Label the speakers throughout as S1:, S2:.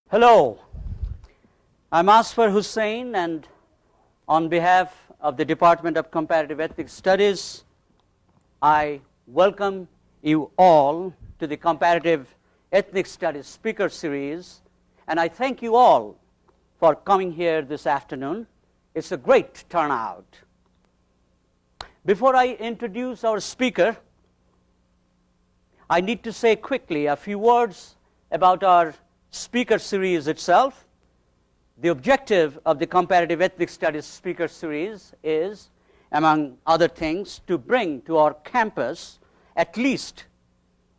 S1: Hello, I'm Azfar Hussain, and on behalf of the Department of Comparative Ethnic Studies, I welcome you all to the Comparative Ethnic Studies Speaker Series, and I thank you all for coming here this afternoon. It's a great turnout. Before I introduce our speaker, I need to say quickly a few words about our speaker series itself. The objective of the Comparative Ethnic Studies Speaker Series is, among other things, to bring to our campus at least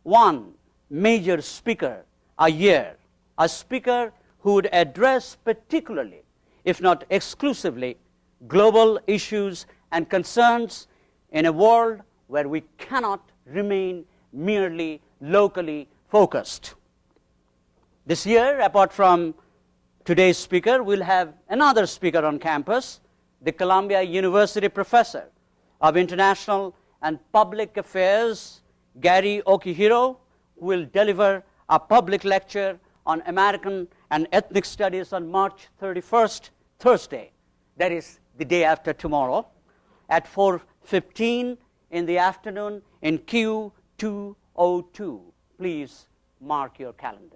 S1: one major speaker a year, a speaker who would address particularly, if not exclusively, global issues and concerns in a world where we cannot remain merely locally focused. This year, apart from today's speaker, we'll have another speaker on campus, the Columbia University professor of International and Public Affairs, Gary Okihiro, who will deliver a public lecture on American and Ethnic Studies on March 31st, Thursday. That is the day after tomorrow, at 4:15 in the afternoon in Q202. Please mark your calendar.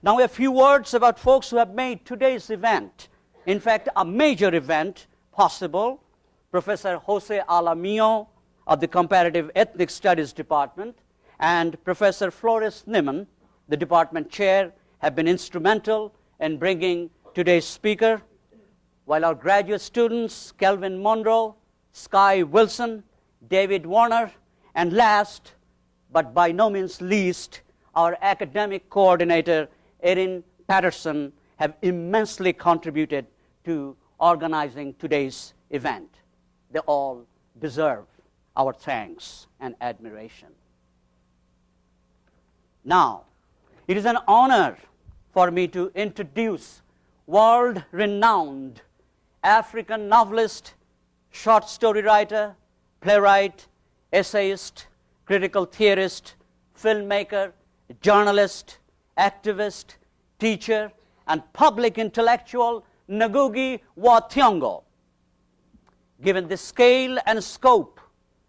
S1: Now, a few words about folks who have made today's event, in fact, a major event, possible. Professor Jose Alamillo of the Comparative Ethnic Studies Department and Professor Flores Niman, the department chair, have been instrumental in bringing today's speaker, while our graduate students, Kelvin Monroe, Sky Wilson, David Warner, and last, but by no means least, our academic coordinator, Erin Patterson, have immensely contributed to organizing today's event. They all deserve our thanks and admiration. Now, it is an honor for me to introduce world-renowned African novelist, short story writer, playwright, essayist, critical theorist, filmmaker, journalist, activist, teacher, and public intellectual, Ngugi wa Thiong'o. Given the scale and scope,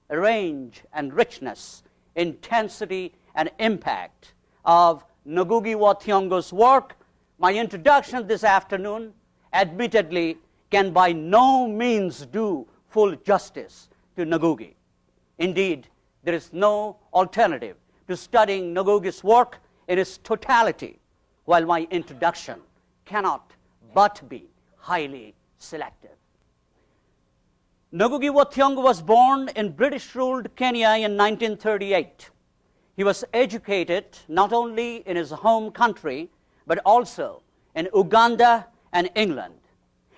S1: range and richness, intensity and impact of Ngugi wa Thiong'o's work, my introduction this afternoon admittedly can by no means do full justice to Ngugi. Indeed, there is no alternative to studying Ngugi's work in its totality, while my introduction cannot but be highly selective. Ngugi wa Thiong'o was born in British-ruled Kenya in 1938. He was educated not only in his home country, but also in Uganda and England.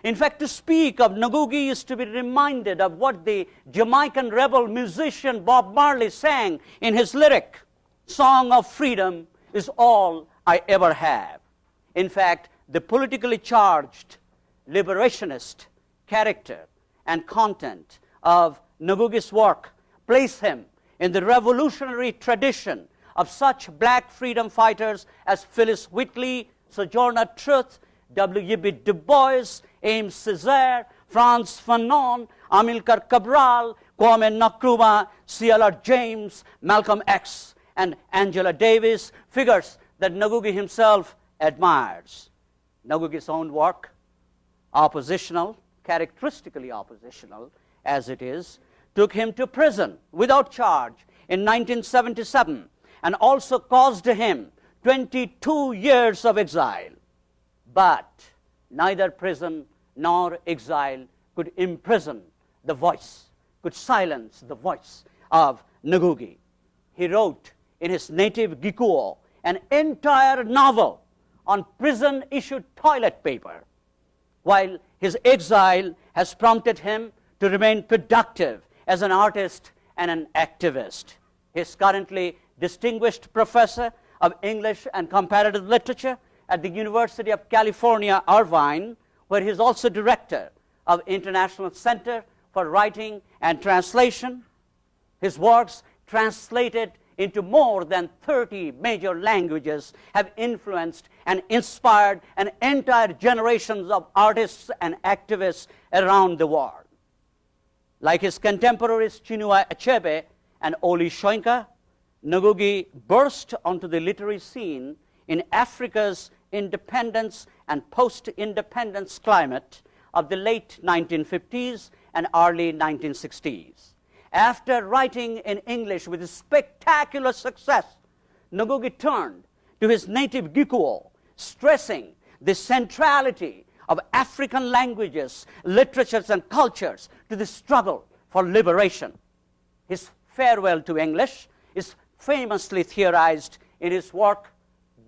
S1: In fact, to speak of Ngugi is to be reminded of what the Jamaican rebel musician Bob Marley sang in his lyric, "Song of Freedom is all I ever have." In fact, the politically charged liberationist character and content of Ngugi's work place him in the revolutionary tradition of such black freedom fighters as Phyllis Whitley, Sojourner Truth, W.E.B. Du Bois, Ames Césaire, Frantz Fanon, Amilcar Cabral, Kwame Nkrumah, C.L.R. James, Malcolm X, and Angela Davis, figures that Ngugi himself admires. Ngugi's own work, oppositional, characteristically oppositional as it is, took him to prison without charge in 1977 and also caused him 22 years of exile. But neither prison nor exile could imprison the voice, could silence the voice of Ngugi. He wrote in his native Gikuo an entire novel on prison-issued toilet paper, while his exile has prompted him to remain productive as an artist and an activist. He is currently distinguished professor of English and comparative literature at the University of California, Irvine, where he is also director of International Center for Writing and Translation. His works translated into more than 30 major languages have influenced and inspired an entire generations of artists and activists around the world. Like his contemporaries Chinua Achebe and Oli Soyinka, Ngugi burst onto the literary scene in Africa's independence and post-independence climate of the late 1950s and early 1960s. After writing in English with spectacular success, Ngugi turned to his native Gikuo, stressing the centrality of African languages, literatures, and cultures to the struggle for liberation. His farewell to English is famously theorized in his work,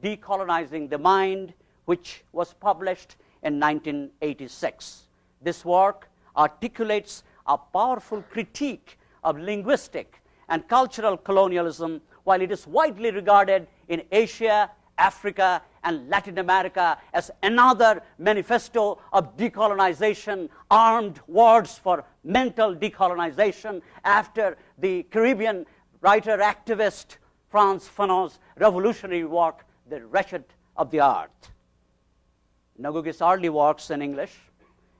S1: Decolonizing the Mind, which was published in 1986. This work articulates a powerful critique of linguistic and cultural colonialism, while it is widely regarded in Asia, Africa, and Latin America as another manifesto of decolonization, armed words for mental decolonization after the Caribbean writer-activist Frantz Fanon's revolutionary work, The Wretched of the Earth. Ngugi's early works in English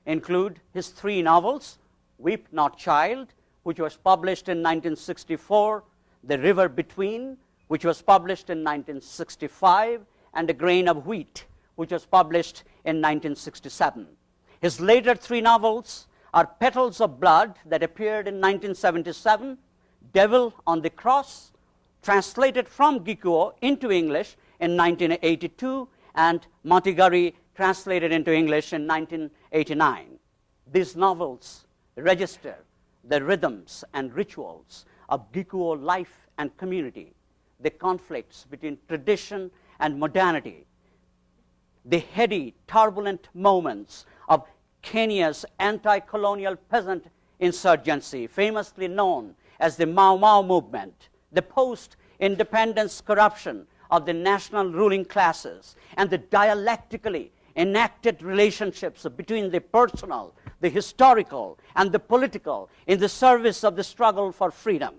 S1: include his 3 novels, Weep Not Child, which was published in 1964, The River Between, which was published in 1965, and A Grain of Wheat, which was published in 1967. His later 3 novels are Petals of Blood, that appeared in 1977, Devil on the Cross, translated from Gikuo into English in 1982, and Matigari, translated into English in 1989. These novels register the rhythms and rituals of Gikuo life and community, the conflicts between tradition and modernity, the heady, turbulent moments of Kenya's anti-colonial peasant insurgency, famously known as the Mau Mau movement, the post-independence corruption of the national ruling classes, and the dialectically enacted relationships between the personal, the historical, and the political in the service of the struggle for freedom.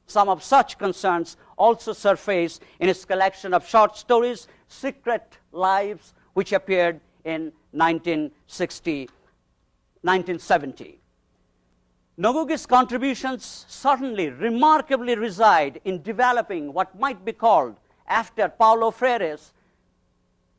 S1: Some of such concerns also surface in his collection of short stories, Secret Lives, which appeared in 1970. Ngugi's contributions certainly remarkably reside in developing what might be called, after Paulo Freire,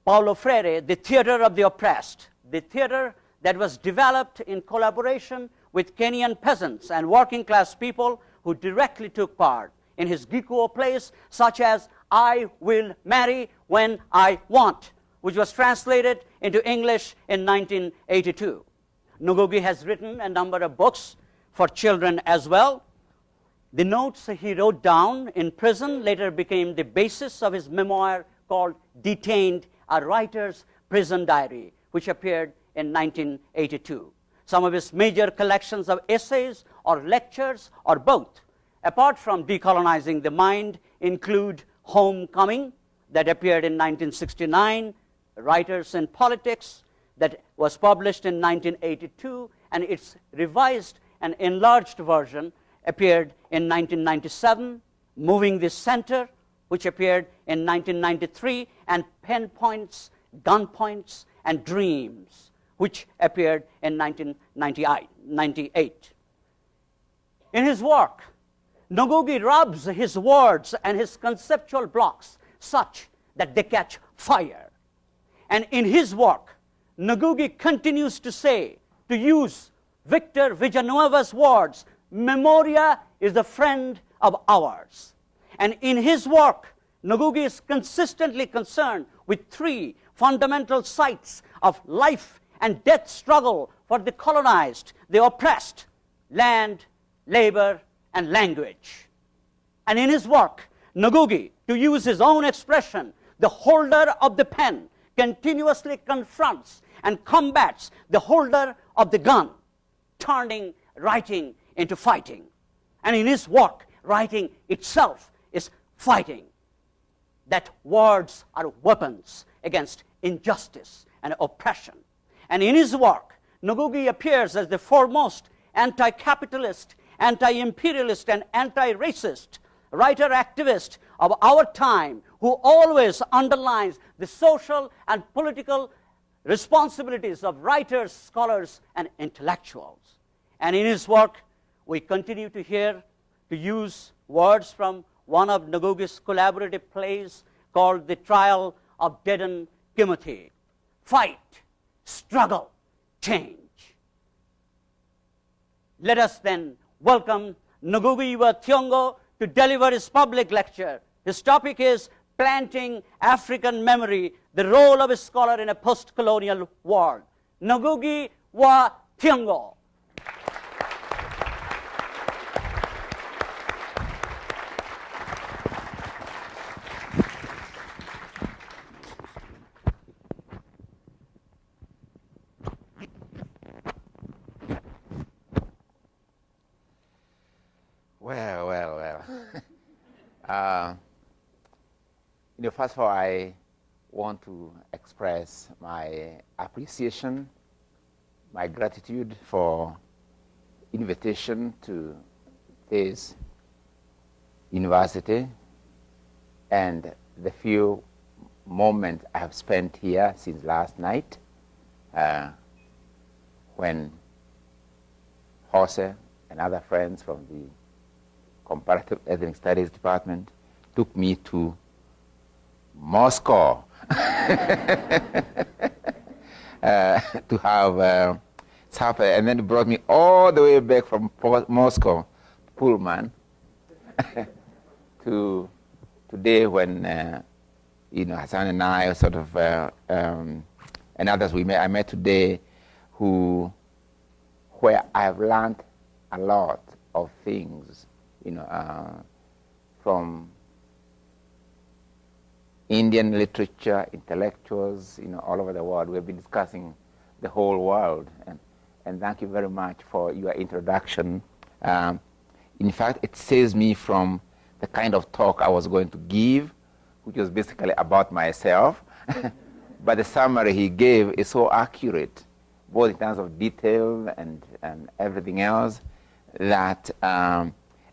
S1: the theater of the oppressed, the theater that was developed in collaboration with Kenyan peasants and working class people who directly took part in his Gikuo plays, such as I Will Marry When I Want, which was translated into English in 1982. Ngugi has written a number of books for children as well. The notes he wrote down in prison later became the basis of his memoir called Detained, a Writer's Prison Diary, which appeared in 1982. Some of his major collections of essays or lectures or both, apart from Decolonizing the Mind, include Homecoming, that appeared in 1969, Writers in Politics, that was published in 1982, and its revised and enlarged version appeared in 1997, Moving the Center, which appeared in 1993, and Pen Points, Gun Points, and Dreams, which appeared in 1998. In his work, Ngugi rubs his words and his conceptual blocks such that they catch fire. And in his work, Ngugi continues to use Victor Villanueva's words, memoria is the friend of ours. And in his work, Ngugi is consistently concerned with 3 fundamental sites of life and death struggle for the colonized, the oppressed, land, labor, and language. And in his work, Ngugi, to use his own expression, the holder of the pen continuously confronts and combats the holder of the gun, turning writing into fighting. And in his work, writing itself is fighting. That words are weapons against injustice and oppression. And in his work, Ngugi appears as the foremost anti-capitalist, anti-imperialist, and anti-racist novelist-playwright-theorist-activist of our time, who always underlines the social and political responsibilities of writers, scholars, and intellectuals. And in his work, we continue to use words from one of Ngugi's collaborative plays called The Trial of Dedan Kimathi. Fight, struggle, change. Let us then welcome Ngugi wa Thiong'o to deliver his public lecture. His topic is Planting African Memory, the Role of a Scholar in a Post-Colonial World. Ngugi wa Thiong'o.
S2: First of all, I want to express my appreciation, my gratitude for invitation to this university and the few moments I have spent here since last night when Jose and other friends from the Comparative Ethnic Studies Department took me to Moscow to have supper, and then brought me all the way back from Moscow, Pullman, to today when Hassan and I sort of and others I met today, where I have learned a lot of things, from Indian literature, intellectuals, all over the world. We've been discussing the whole world, and thank you very much for your introduction. In fact, it saves me from the kind of talk I was going to give, which was basically about myself. But the summary he gave is so accurate, both in terms of detail and everything else, that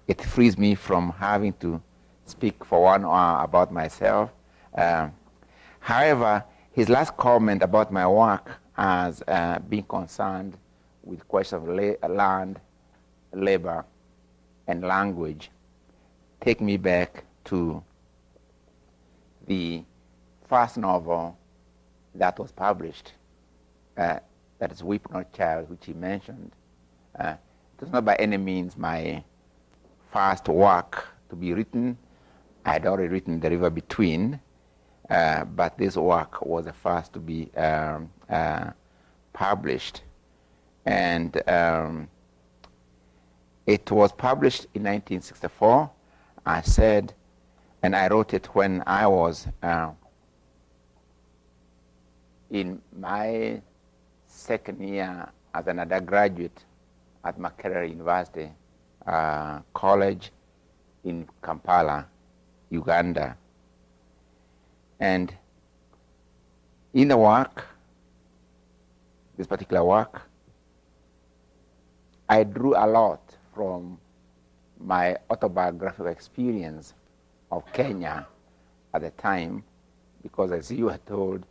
S2: it frees me from having to speak for 1 hour about myself. However, his last comment about my work as being concerned with questions of land, labor, and language take me back to the first novel that was published, that is Weep Not Child, which he mentioned. It was not by any means my first work to be written. I had already written The River Between, but this work was the first to be published. And it was published in 1964. And I wrote it when I was in my second year as an undergraduate at Makerere University College in Kampala, Uganda. And in the work, this particular work, I drew a lot from my autobiographical experience of Kenya at the time, because as you were told,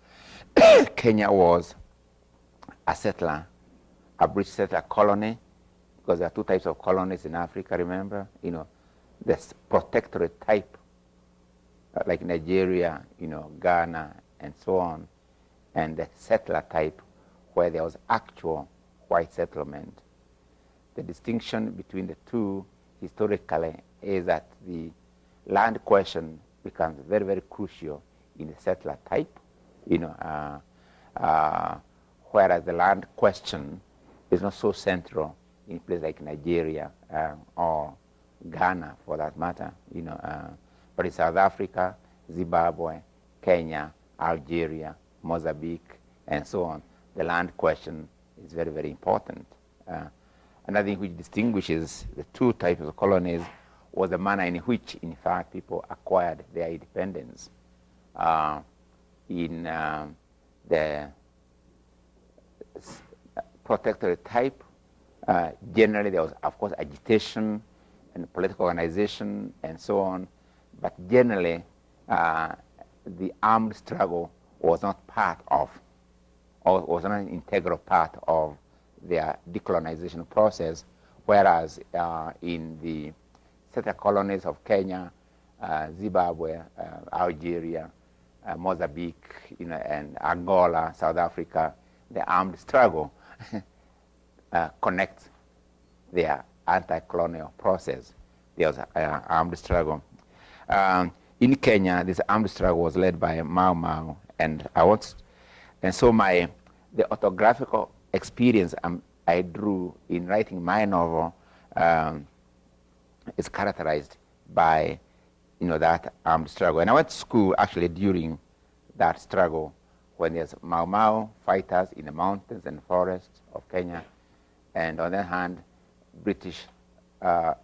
S2: Kenya was a settler, a British settler colony, because there are two types of colonies in Africa, remember? The protectorate type, like Nigeria, Ghana, and so on, and the settler type, where there was actual white settlement. The distinction between the two historically is that the land question becomes very, very crucial in the settler type, whereas the land question is not so central in places like Nigeria or Ghana, for that matter. But in South Africa, Zimbabwe, Kenya, Algeria, Mozambique, and so on, the land question is very, very important. Another thing which distinguishes the two types of colonies was the manner in which, in fact, people acquired their independence. In the protectorate type, generally there was, of course, agitation and political organization and so on, but generally the armed struggle was not part of, or was not an integral part of their decolonization process, whereas in the settler colonies of Kenya, Zimbabwe, Algeria, Mozambique, and Angola, South Africa, the armed struggle connects their anti-colonial process. There was armed struggle. In Kenya, this armed struggle was led by Mau Mau, and so the autographical experience I drew in writing my novel is characterized by that armed struggle. And I went to school actually during that struggle when there's Mau Mau fighters in the mountains and forests of Kenya, and on the other hand, British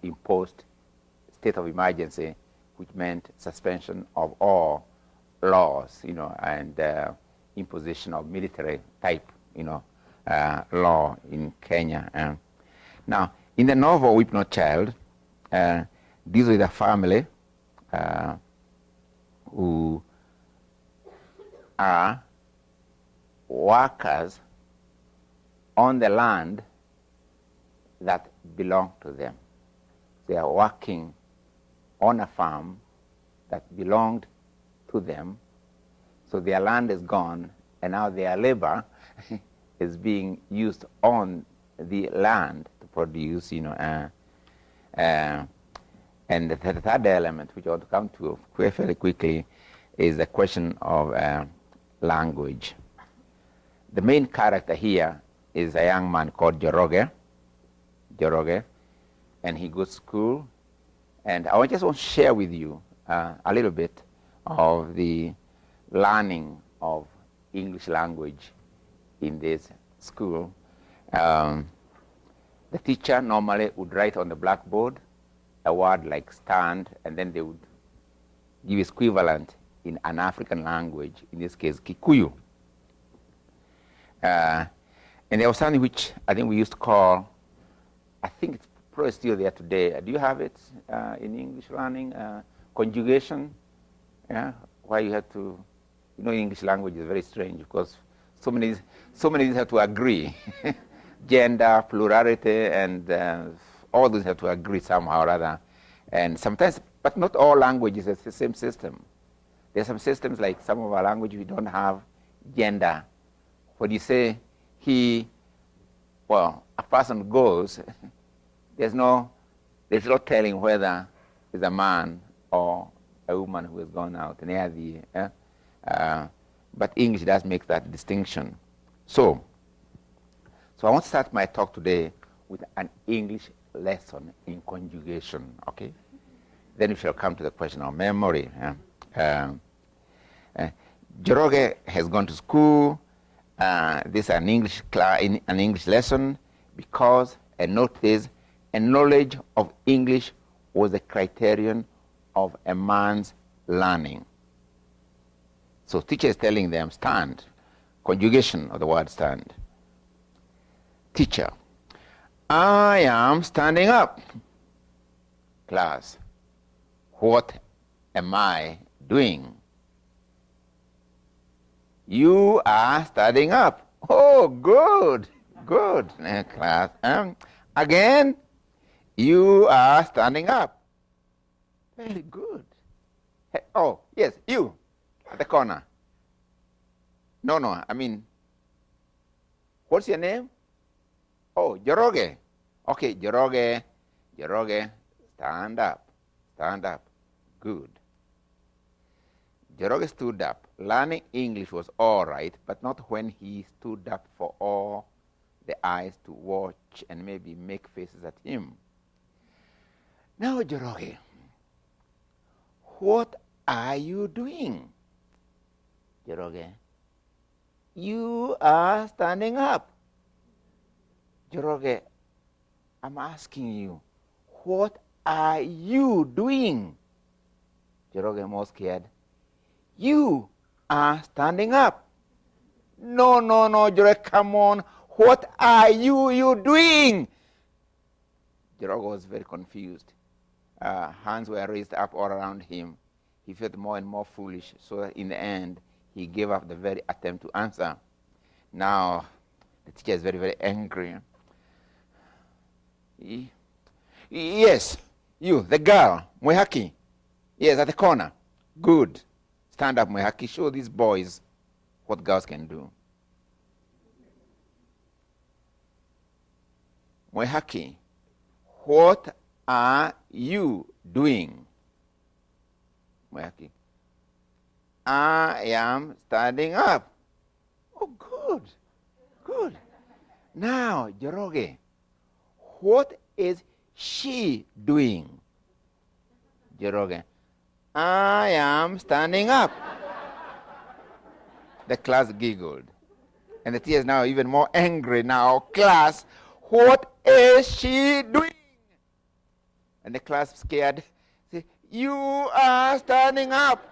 S2: imposed state of emergency, which meant suspension of all laws, and imposition of military type, law in Kenya. Now, in the novel Weep Not Child, deals with a family who are workers on the land that belong to them. They are working on a farm that belonged to them, so their land is gone, and now their labor is being used on the land to produce, and the third element, which I want to come to fairly quickly, is the question of language. The main character here is a young man called Joroge, and he goes to school. And I just want to share with you a little bit of the learning of English language in this school. The teacher normally would write on the blackboard a word like stand, and then they would give its equivalent in an African language, in this case Kikuyu. And there was something which I think we used to call, I think it's probably still there today. Do you have it in English learning? Conjugation, why you have to, English language is very strange because so many have to agree. Gender, plurality, and all those have to agree somehow or other. And sometimes, but not all languages have the same system. There are some systems, like some of our languages, we don't have gender. When you say a person goes, there's no telling whether it's a man or a woman who has gone out. But English does make that distinction. So I want to start my talk today with an English lesson in conjugation, okay? Then we shall come to the question of memory. Joroge has gone to school. This is an English lesson because, and note this, a knowledge of English was a criterion of a man's learning. So teacher is telling them, stand, conjugation of the word stand. Teacher, I am standing up. Class, what am I doing? You are standing up. Oh, good. Class, again, you are standing up. Very good. Oh, yes, you at the corner. No, I mean, what's your name? Oh, Joroge. Okay, Joroge, stand up. Good. Joroge stood up. Learning English was all right, but not when he stood up for all the eyes to watch and maybe make faces at him. Now, Joroge, what are you doing? Joroge, you are standing up. Joroge, I'm asking you, what are you doing? Joroge, more scared. You are standing up. No, Joroge, come on. What are you doing? Joroge was very confused. hands were raised up all around him. He felt more and more foolish, so that in the end, he gave up the very attempt to answer. Now, the teacher is very, very angry. Yes, you, the girl, Mwehaki. Yes, at the corner. Good. Stand up, Mwehaki. Show these boys what girls can do. Mwehaki, what are you doing? Mwehaki, I am standing up. Oh, good, good. Now, Joroge, what is she doing? Joroge, I am standing up. The class giggled. And the teacher is now even more angry now. Class, what is she doing? And the class scared. Say, you are standing up.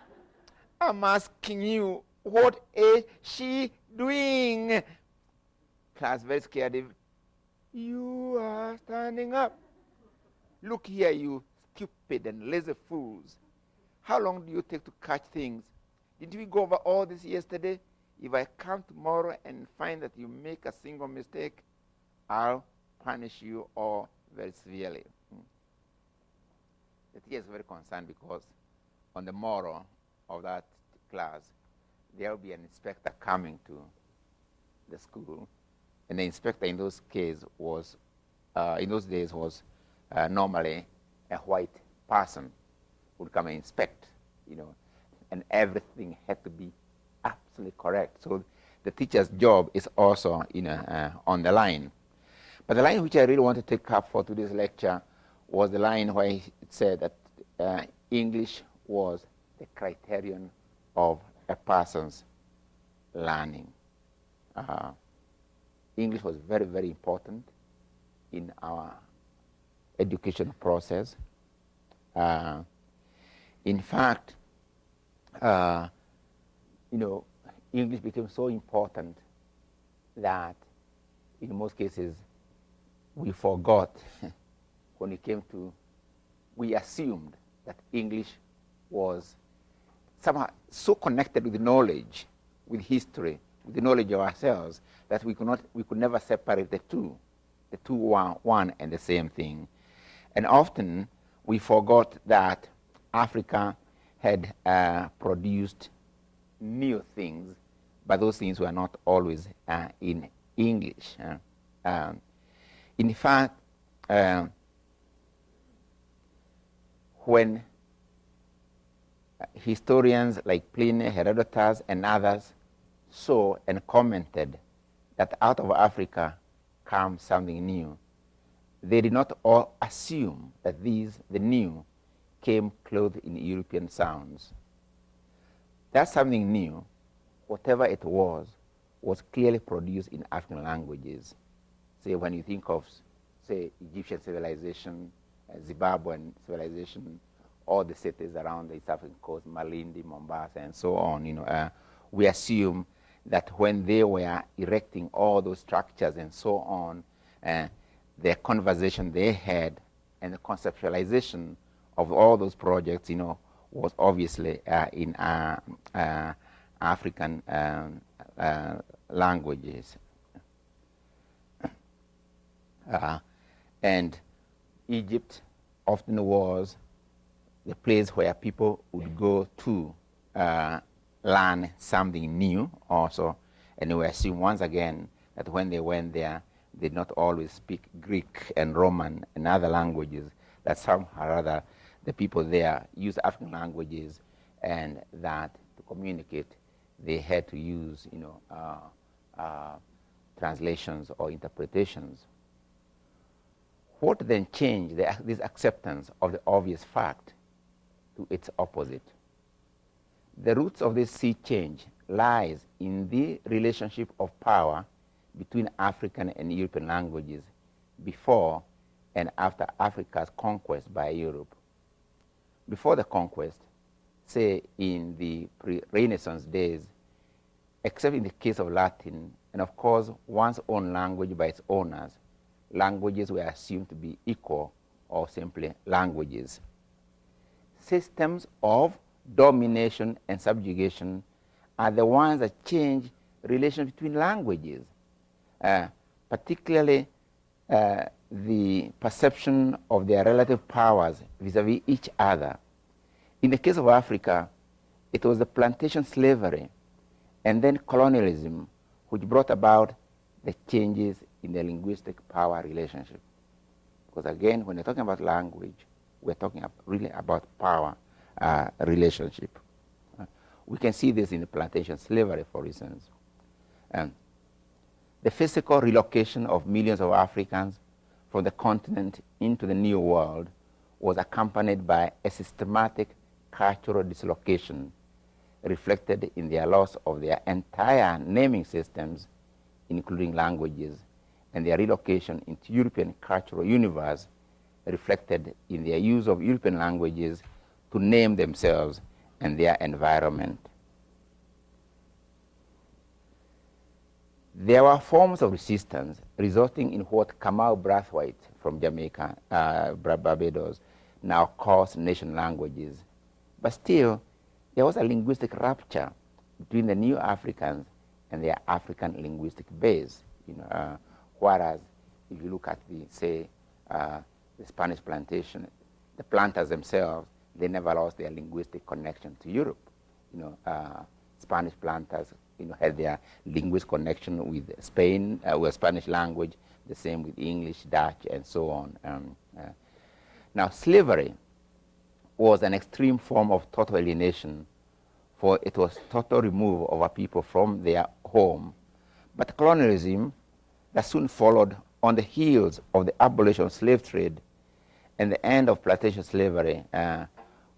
S2: I'm asking you, what is she doing? Class very scared. You are standing up. Look here, you stupid and lazy fools. How long do you take to catch things? Didn't we go over all this yesterday? If I come tomorrow and find that you make a single mistake, I'll punish you all very severely. The teacher is very concerned because on the morrow of that class, there will be an inspector coming to the school. And the inspector in those days was normally a white person who would come and inspect, and everything had to be absolutely correct. So the teacher's job is also on the line. But the line which I really want to take up for today's lecture was the line where it said that English was the criterion of a person's learning. English was very, very important in our education process. In fact, English became so important that in most cases we forgot when it came to, we assumed that English was somehow so connected with knowledge, with history, with the knowledge of ourselves, that we could never separate the two. The two were one and the same thing. And often we forgot that Africa had produced new things, but those things were not always in English. In fact, when historians like Pliny, Herodotus, and others saw and commented that out of Africa comes something new, they did not all assume that the new, came clothed in European sounds. That something new, whatever it was clearly produced in African languages. Say, when you think of, say, Egyptian civilization, Zimbabwean civilization, all the cities around the East African coast, Malindi, Mombasa, and so on, we assume that when they were erecting all those structures and so on, their conversation they had and the conceptualization of all those projects, was obviously in African languages. And Egypt often was the place where people would go to learn something new also. And we assume once again that when they went there, they did not always speak Greek and Roman and other languages, that somehow or other the people there use African languages, and that to communicate they had to use translations or interpretations. What then changed this acceptance of the obvious fact to its opposite? The roots of this sea change lies in the relationship of power between African and European languages before and after Africa's conquest by Europe. Before the conquest, say in the pre-Renaissance days, except in the case of Latin, and of course one's own language by its owners, languages were assumed to be equal or simply languages. systems of domination and subjugation are the ones that change relations between languages, particularly the perception of their relative powers vis-a-vis each other. In the case of Africa, it was the plantation slavery and then colonialism which brought about the changes in the linguistic power relationship. Because again, when you're talking about language, we're talking really about power relationship. We can see this in the plantation slavery, for instance. The physical relocation of millions of Africans from the continent into the New World was accompanied by a systematic cultural dislocation reflected in their loss of their entire naming systems, including languages, and their relocation into European cultural universe reflected in their use of European languages to name themselves and their environment. There were forms of resistance resulting in what Kamau Brathwaite from Jamaica, Barbados, now calls nation languages. But still, there was a linguistic rupture between the new Africans and their African linguistic base. Whereas if you look at the Spanish plantation, the planters themselves, they never lost their linguistic connection to Europe. Spanish planters, had their linguistic connection with Spain, with Spanish language, the same with English, Dutch, and so on. Now, slavery was an extreme form of total alienation, for it was total removal of a people from their home. But colonialism that soon followed on the heels of the abolition of slave trade and the end of plantation slavery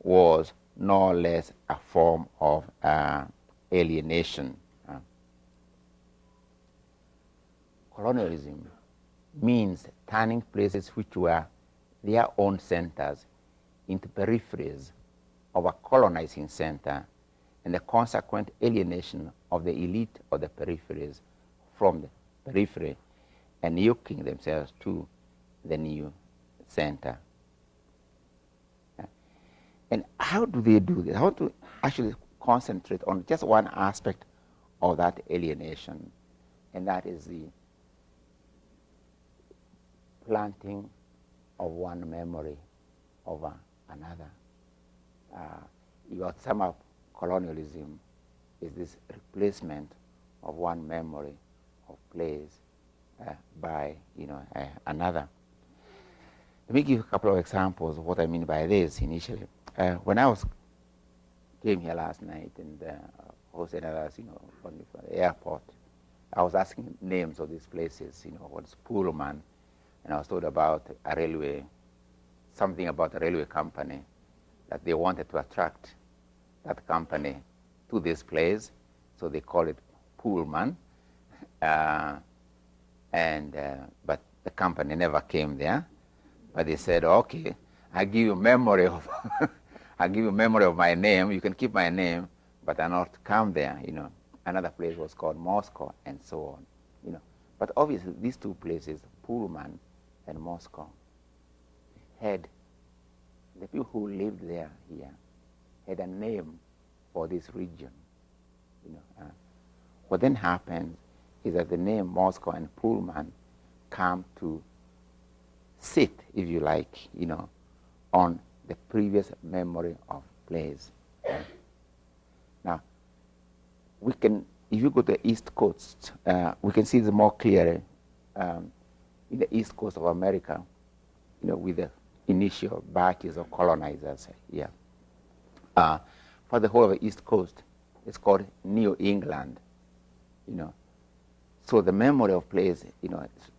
S2: was no less a form of alienation. Colonialism means turning places which were their own centers into peripheries of a colonizing center and the consequent alienation of the elite of the peripheries from the periphery and yoking themselves to the new center. And how do they do this? How to actually concentrate on just one aspect of that alienation, and that is the planting of one memory over another. You got some of colonialism is this replacement of one memory of place by another. Let me give a couple of examples of what I mean by this initially. When I came here last night and hosted others, from the airport, I was asking names of these places, what's Pullman, and I was told about a railway, something about a railway company, that they wanted to attract that company to this place, so they call it Pullman, but the company never came there. But they said, okay, I give you memory of, I give you memory of my name. You can keep my name, but I not come there. Another place was called Moscow, and so on. But obviously, these two places, Pullman and Moscow, had the people who lived there here had a name for this region. What then happens is that the name Moscow and Pullman come to sit, if you like, on the previous memory of place. Now, we can, if you go to the East Coast, we can see this more clearly in the East Coast of America, with the initial batches of colonizers here. For the whole of the East Coast, it's called New England, So the memory of place, it's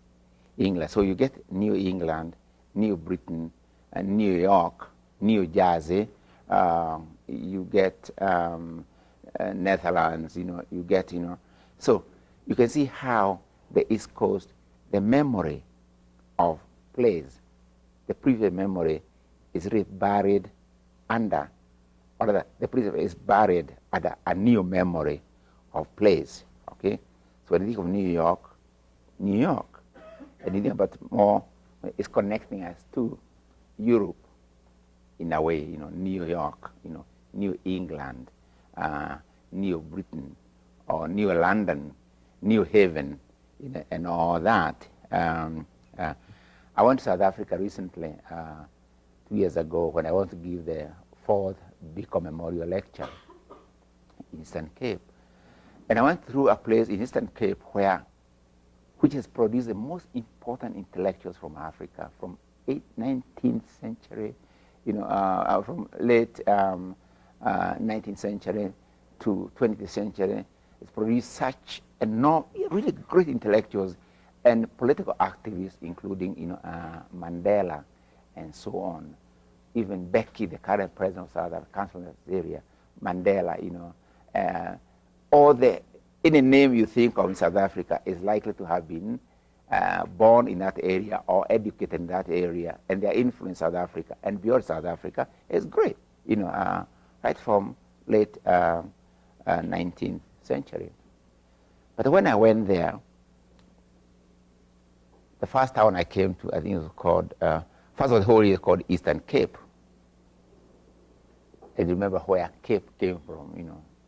S2: England. So you get New England, New Britain, and New York, New Jersey. You get Netherlands. You get So you can see how the East Coast, the memory of place, the previous memory is really buried under, or rather, the previous is buried under a new memory of place. Okay. So when you think of New York, and you think about more, it's connecting us to Europe, in a way, New York, New England, New Britain, or New London, New Haven, and all that. I went to South Africa recently, 2 years ago, when I wanted to give the 4th Biko Memorial Lecture in Eastern Cape. And I went through a place in Eastern Cape which has produced the most important intellectuals from Africa, from 19th century, from late 19th century to 20th century. It's produced such really great intellectuals and political activists, including Mandela and so on. Even Becky, the current president of South Africa, Council of Syria, Mandela, any name you think of in South Africa is likely to have been born in that area or educated in that area, and their influence in South Africa and beyond South Africa is great, right from late 19th century. But when I went there, the first town I came to, I think it was called, first of all, the whole area is called Eastern Cape. And you remember where Cape came from,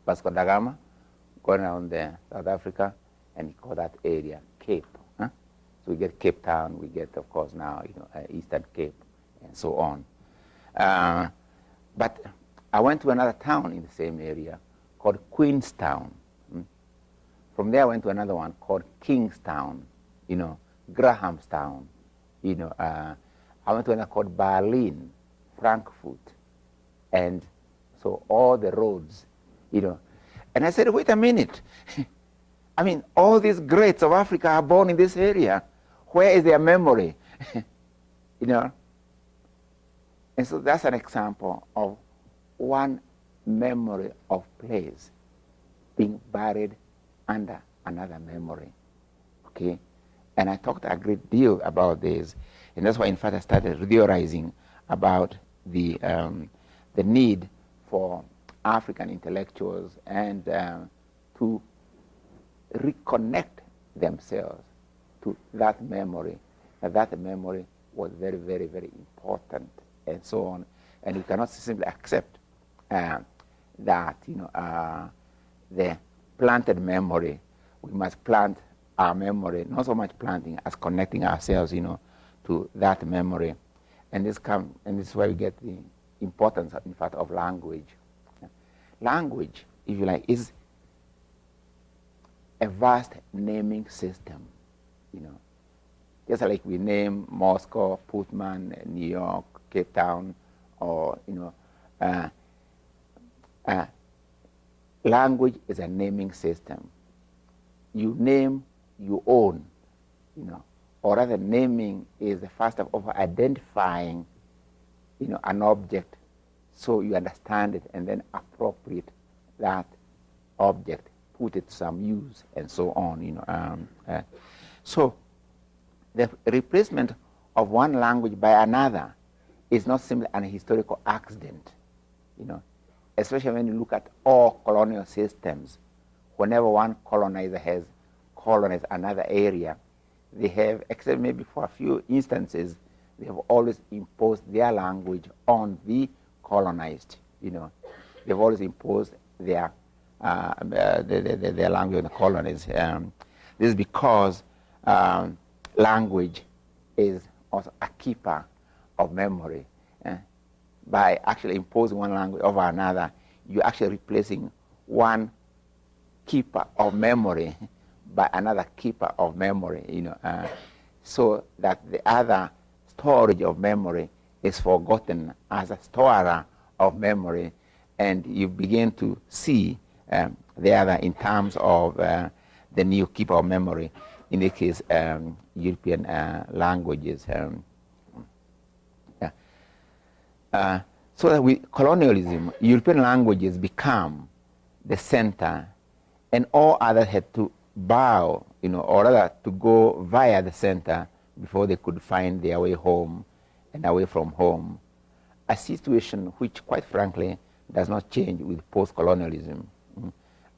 S2: Vasco da Gama, going around there, South Africa, and he called that area Cape. Huh? So we get Cape Town, we get, of course, now, Eastern Cape, and so on. But I went to another town in the same area called Queenstown. From there, I went to another one called Kingstown, Grahamstown. I went to another called Berlin, Frankfurt, and so all the roads, And I said, wait a minute. I mean, all these greats of Africa are born in this area. Where is their memory? And so that's an example of one memory of place being buried under another memory. Okay? And I talked a great deal about this. And that's why, in fact, I started theorizing about the need for African intellectuals and to reconnect themselves to that memory. That memory was very, very, very important, and so on. And we cannot simply accept that, the planted memory. We must plant our memory, not so much planting as connecting ourselves, to that memory. And this is where we get the importance, in fact, of language. Language, if you like, is a vast naming system, Just like we name Moscow, Pullman, New York, Cape Town, or, language is a naming system. You name, you own, or rather naming is the first step of identifying, an object, so you understand it and then appropriate that object, put it to some use, and so on. So the replacement of one language by another is not simply an historical accident, especially when you look at all colonial systems. Whenever one colonizer has colonized another area, they have, except maybe for a few instances, they have always imposed their language on the colonized. They've always imposed their language on the colonies. This is because language is also a keeper of memory. By actually imposing one language over another, you're actually replacing one keeper of memory by another keeper of memory, so that the other storage of memory is forgotten as a storer of memory, and you begin to see the other in terms of the new keeper of memory, in this case, European languages. So that with colonialism, European languages become the center, and all others had to bow, or rather to go via the center before they could find their way home and away from home. A situation which, quite frankly, does not change with post-colonialism.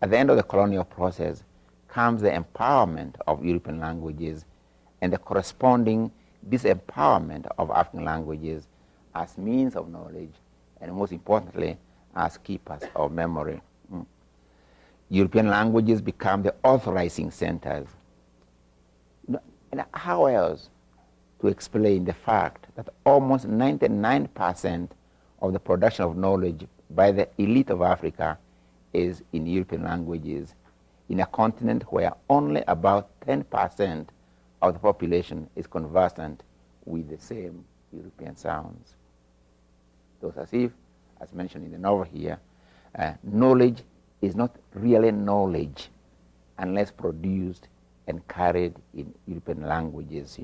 S2: At the end of the colonial process comes the empowerment of European languages and the corresponding disempowerment of African languages as means of knowledge and most importantly, as keepers of memory. European languages become the authorizing centers. And how else to explain the fact that almost 99% of the production of knowledge by the elite of Africa is in European languages, in a continent where only about 10% of the population is conversant with the same European sounds. So as if, as mentioned in the novel here, knowledge is not really knowledge unless produced and carried in European languages.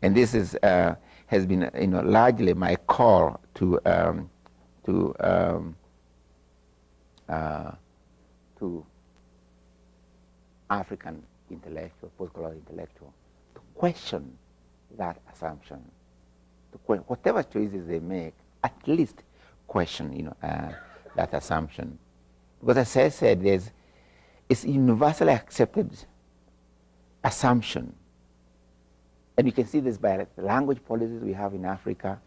S2: And this is has been largely my call to African intellectual, post-colonial intellectual, to question that assumption. Whatever choices they make, at least question that assumption. Because as I said, it's a universally accepted assumption. And you can see this by the language policies we have in Africa,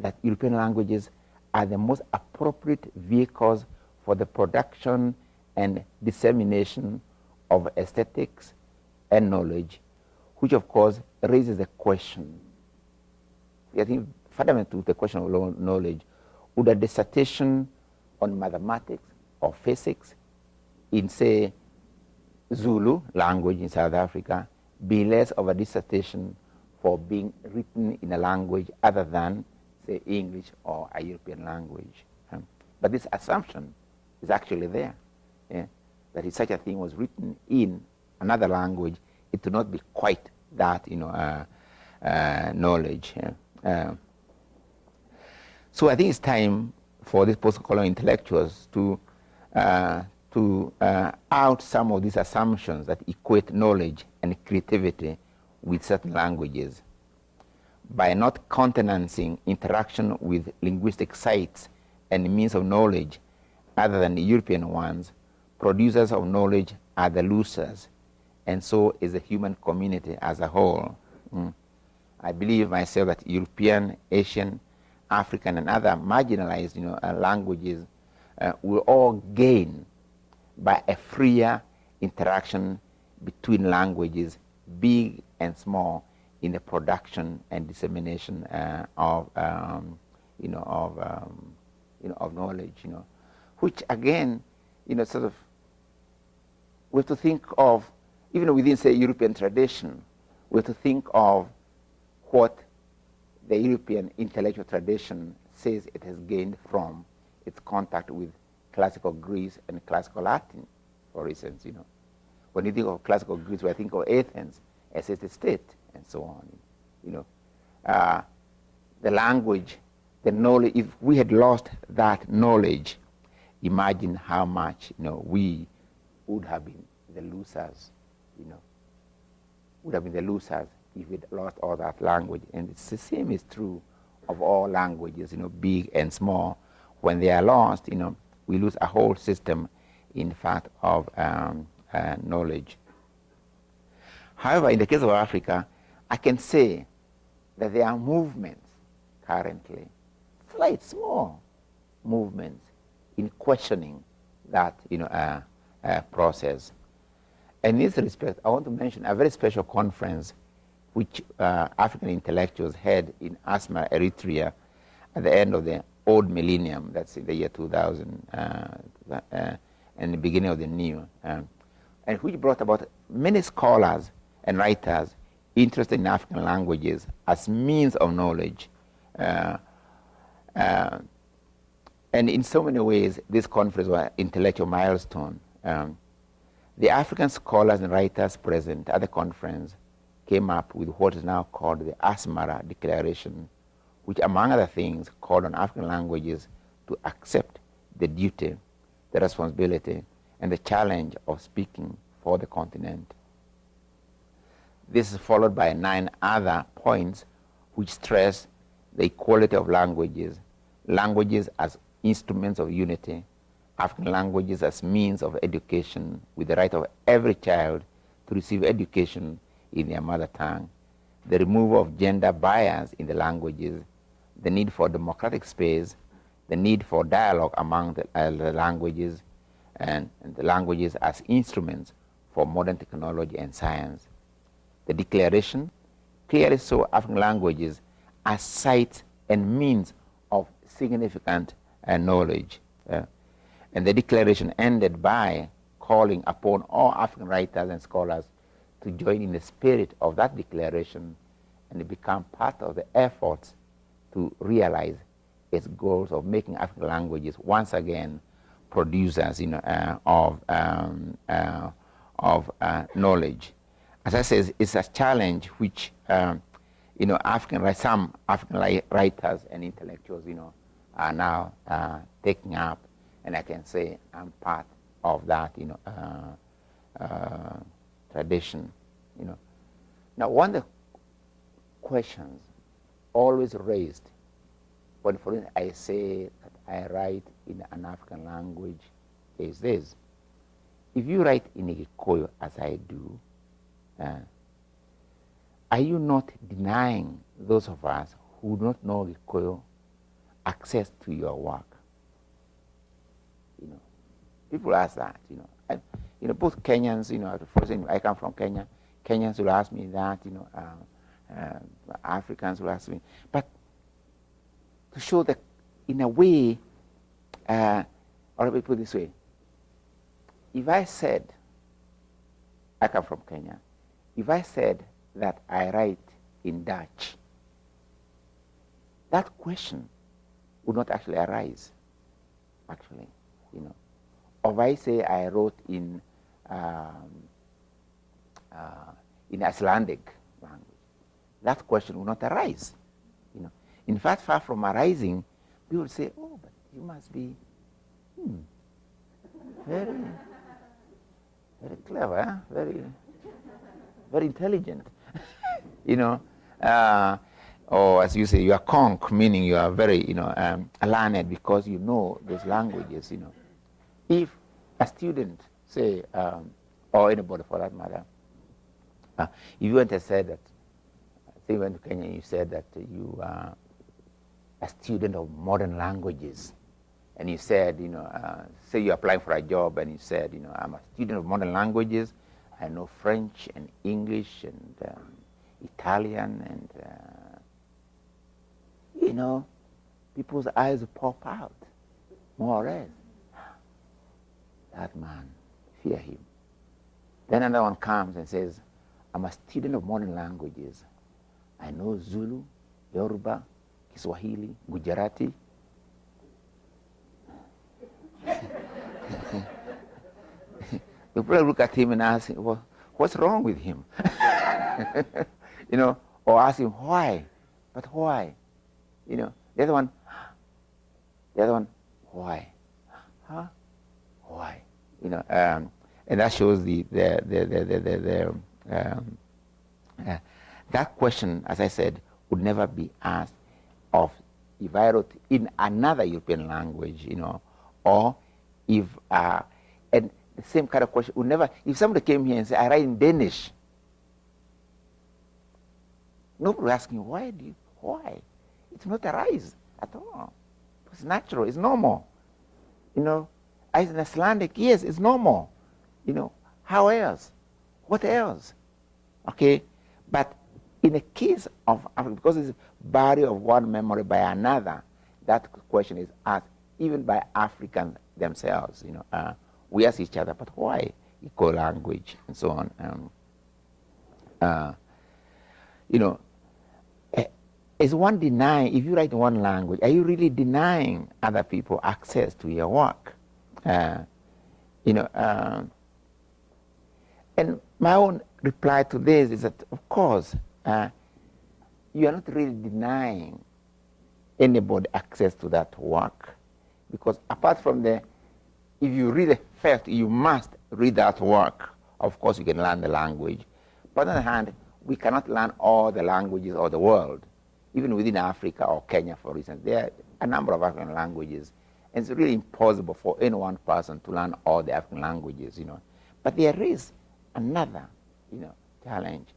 S2: that European languages are the most appropriate vehicles for the production and dissemination of aesthetics and knowledge, which of course raises the question. I think fundamental to the question of knowledge, would a dissertation on mathematics or physics in, say, Zulu language in South Africa be less of a dissertation for being written in a language other than, say, English or a European language? But this assumption is actually there, that if such a thing was written in another language, it would not be quite that knowledge. So I think it's time for these post-colonial intellectuals to out some of these assumptions that equate knowledge and creativity with certain languages. By not countenancing interaction with linguistic sites and means of knowledge other than the European ones, producers of knowledge are the losers, and so is the human community as a whole. I believe myself that European, Asian, African, and other marginalized languages will all gain by a freer interaction between languages, big and small, in the production and dissemination of knowledge. Which again, sort of, we have to think of, even within, say, European tradition, we have to think of what the European intellectual tradition says it has gained from its contact with classical Greece and classical Latin, for instance. When you think of classical Greece, we think of Athens as a state, and so on. The language, the knowledge. If we had lost that knowledge, imagine how much we would have been the losers. Would have been the losers if we'd lost all that language. And it's the same is true of all languages, big and small. When they are lost, we lose a whole system, in fact, of knowledge. However, in the case of Africa, I can say that there are movements currently, slight, small movements in questioning that process. And in this respect, I want to mention a very special conference which African intellectuals had in Asmara, Eritrea, at the end of the old millennium, that's in the year 2000, and the beginning of the new, and which brought about many scholars and writers interested in African languages as means of knowledge. And in so many ways, this conference was an intellectual milestone. The African scholars and writers present at the conference came up with what is now called the Asmara Declaration, which, among other things, called on African languages to accept the duty, the responsibility, and the challenge of speaking for the continent. This is followed by 9 other points which stress the equality of languages, languages as instruments of unity, African languages as means of education, with the right of every child to receive education in their mother tongue, the removal of gender bias in the languages, the need for democratic space, the need for dialogue among the languages and the languages as instruments for modern technology and science. The declaration clearly saw African languages as sites and means of significant knowledge. And the declaration ended by calling upon all African writers and scholars to join in the spirit of that declaration and become part of the efforts to realize its goals of making African languages once again producers, of knowledge. As I said, it's a challenge which some African writers and intellectuals, are now taking up, and I can say I'm part of that, tradition. Now, one of the questions always raised when, for instance, I say that I write in an African language is this: if you write in Gikuyu as I do, are you not denying those of us who do not know Gikuyu access to your work? People ask that. Both Kenyans. First, I come from Kenya. Kenyans will ask me that. Africans will ask me, but to show that, in a way, or let me put it this way: if I said, I come from Kenya, if I said that I write in Dutch, that question would not actually arise, actually, Or if I say I wrote in Icelandic language, that question would not arise, In fact, far from arising, people would say, oh, but you must be very, very clever, huh? very intelligent, or as you say, you are conch, meaning you are very, learned because you know those languages, If a student, say, or anybody for that matter, if you went and said that, say you went to Kenya and you said that you are a student of modern languages, and you said, say you're applying for a job and you said, I'm a student of modern languages, I know French and English and Italian, and, people's eyes pop out, more or less. That man, fear him. Then another one comes and says, I'm a student of modern languages. I know Zulu, Yoruba, Kiswahili, Gujarati. You probably look at him and ask him, well, what's wrong with him? Or ask him, why? But why? The other one, why? Huh? Why? And that shows that question, as I said, would never be asked of if I wrote in another European language, or if and the same kind of question would never. If somebody came here and said, I write in Danish, nobody would ask me, why? It's not arise at all. It's natural. It's normal. As an Icelandic, yes, it's normal. How else? What else? Okay, but in the case of Africa, because it's a barrier of one memory by another, that question is asked even by Africans themselves. We ask each other, but why equal language and so on? Is one denying? If you write in one language, are you really denying other people access to your work? And my own reply to this is that, of course, you are not really denying anybody access to that work, because apart from if you really felt you must read that work, of course you can learn the language. But on the other hand, we cannot learn all the languages of the world, even within Africa or Kenya, for instance. There are a number of African languages, and it's really impossible for any one person to learn all the African languages, But there is another, challenge,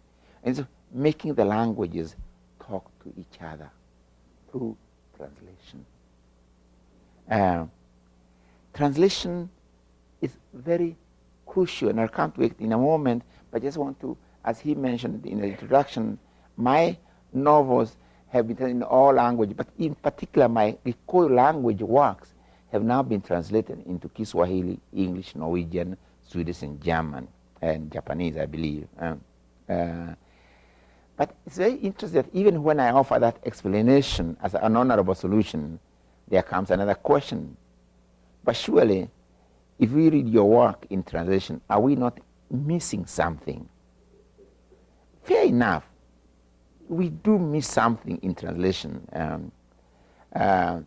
S2: and so making the languages talk to each other through translation. Translation is very crucial, and I'll come to it in a moment, but I just want to, as he mentioned in the introduction, my novels have been translated in all languages, but in particular my Gikuyu language works have now been translated into Kiswahili, English, Norwegian, Swedish, and German, and Japanese, I believe. But it's very interesting that even when I offer that explanation as an honorable solution, there comes another question. But surely, if we read your work in translation, are we not missing something? Fair enough. We do miss something in translation. But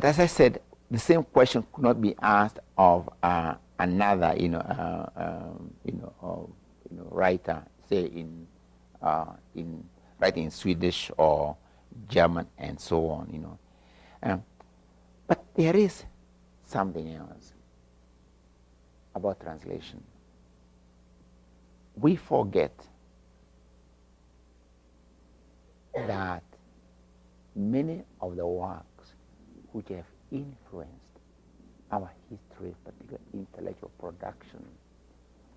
S2: as I said, the same question could not be asked of another, writer, say in writing in Swedish or German and so on, but there is something else about translation. We forget that many of the works which have influenced our history, particularly intellectual production,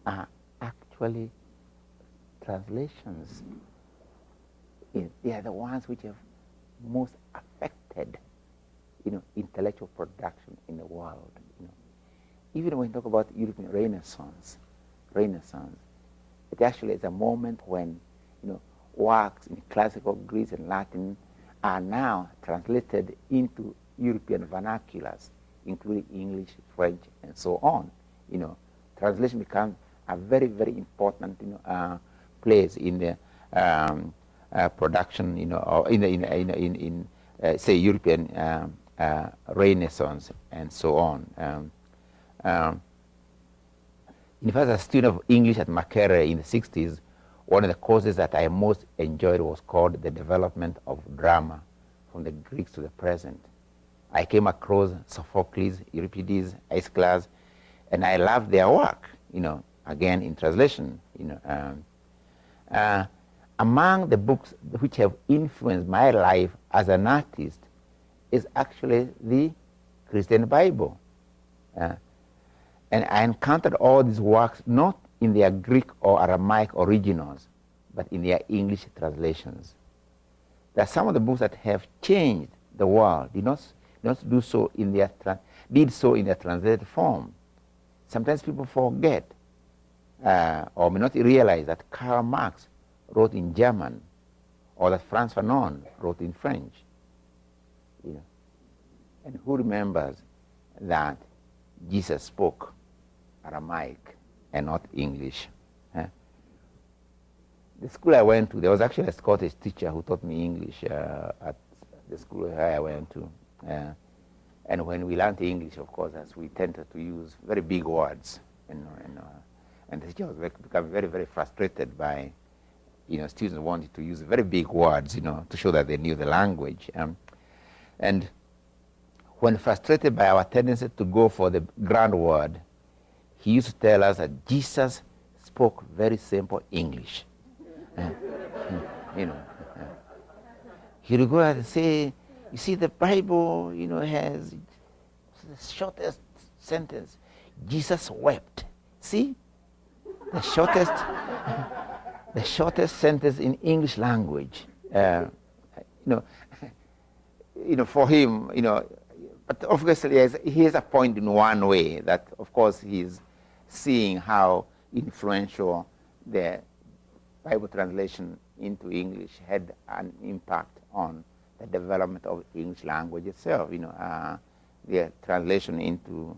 S2: are actually translations. They are the ones which have most affected, intellectual production in the world. Even when we talk about European Renaissance, it actually is a moment when, works in classical Greece and Latin are now translated into European vernaculars, including English, French, and so on. Translation becomes a very, very important, place in the production, or in say European Renaissance and so on. In fact, as a student of English at Makerere in the 60s, one of the courses that I most enjoyed was called the development of drama from the Greeks to the present. I came across Sophocles, Euripides, Aeschylus, and I loved their work, again in translation. Among the books which have influenced my life as an artist is actually the Christian Bible. And I encountered all these works not in their Greek or Aramaic originals, but in their English translations. There are some of the books that have changed the world, did so in their translated form. Sometimes people forget or may not realize that Karl Marx wrote in German, or that Frantz Fanon wrote in French. And who remembers that Jesus spoke Aramaic and not English? The school I went to, there was actually a Scottish teacher who taught me English at the school where I went to. And when we learned English, of course, as we tended to use very big words, and the teacher was becoming very, very frustrated by, students wanted to use very big words, to show that they knew the language. And when frustrated by our tendency to go for the grand word, he used to tell us that Jesus spoke very simple English. He would go and say, you see, the Bible, has the shortest sentence. Jesus wept. See? The shortest, the shortest sentence in English language. For him, but obviously he has a point in one way that, of course, he's seeing how influential the Bible translation into English had an impact on the development of English language itself. The translation into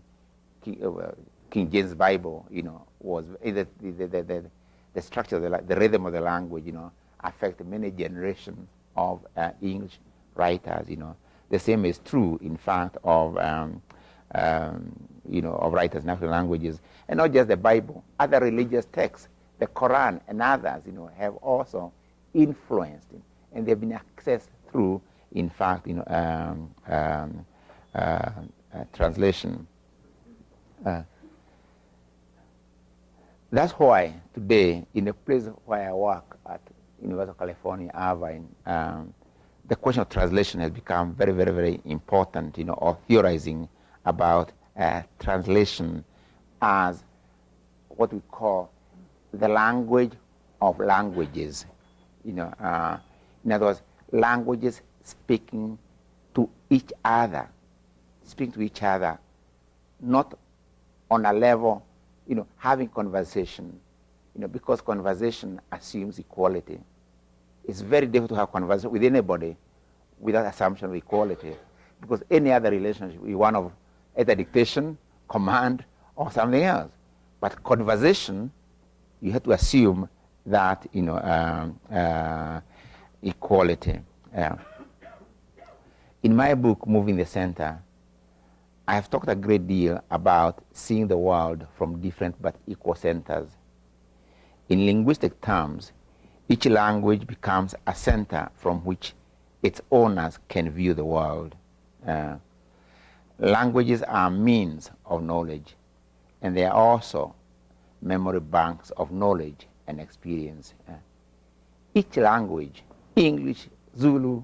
S2: King James Bible, was the structure of the rhythm of the language, affected many generations of English writers. The same is true, in fact, of of writers in national languages, and not just the Bible. Other religious texts, the Quran and others, have also influenced, and they've been accessed through, in fact, translation. That's why today, in the place where I work at University of California, Irvine, the question of translation has become very, very, very important, or theorizing about translation as what we call the language of languages. In other words, languages speaking to each other, not on a level, having conversation, because conversation assumes equality. It's very difficult to have conversation with anybody without assumption of equality, because any other relationship is one of either dictation, command, or something else. But conversation, you have to assume that, equality. In my book, Moving the Center, I have talked a great deal about seeing the world from different but equal centers. In linguistic terms, each language becomes a center from which its owners can view the world. Languages are means of knowledge, and they are also memory banks of knowledge and experience. Each language, English, Zulu,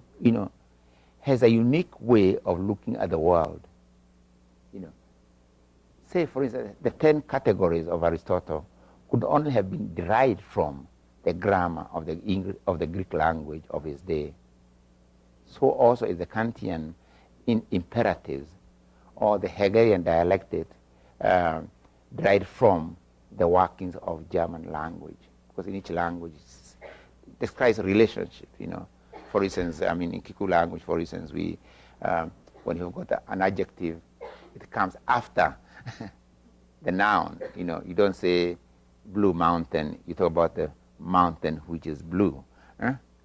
S2: has a unique way of looking at the world. Say, for instance, the 10 categories of Aristotle could only have been derived from the grammar of the Greek language of his day. So also is the Kantian imperatives or the Hegelian dialectic derived from the workings of German language, because in each language it describes a relationship. For instance, in Kiku language, for instance, when you've got an adjective, it comes after the noun. You don't say blue mountain, you talk about the mountain which is blue.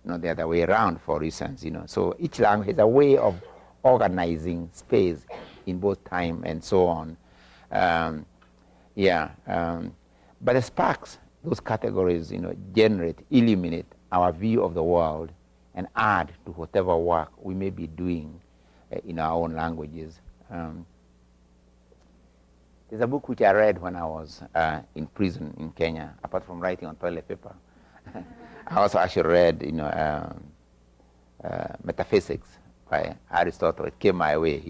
S2: Not the other way around, for instance. So each language has a way of organizing space in both time and so on. But the sparks, those categories, generate, illuminate our view of the world and add to whatever work we may be doing in our own languages. There's a book which I read when I was in prison in Kenya, apart from writing on toilet paper. I also actually read, Metaphysics by Aristotle. It came my way,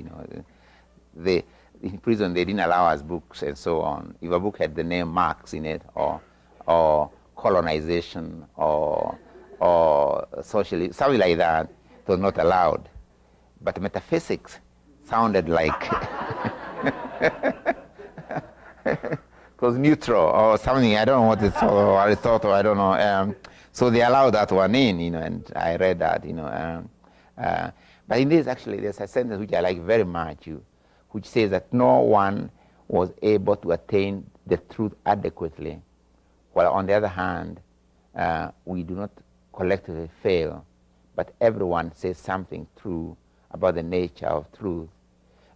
S2: in prison they didn't allow us books and so on. If a book had the name Marx in it, or colonization, or socialism, something like that, it was not allowed. But metaphysics sounded like it was neutral or something. I don't know what it's called, or Aristotle, I don't know. So they allowed that one in, and I read that, But in this, actually, there's a sentence which I like very much, which says that no one was able to attain the truth adequately, while on the other hand, we do not collectively fail, but everyone says something true about the nature of truth.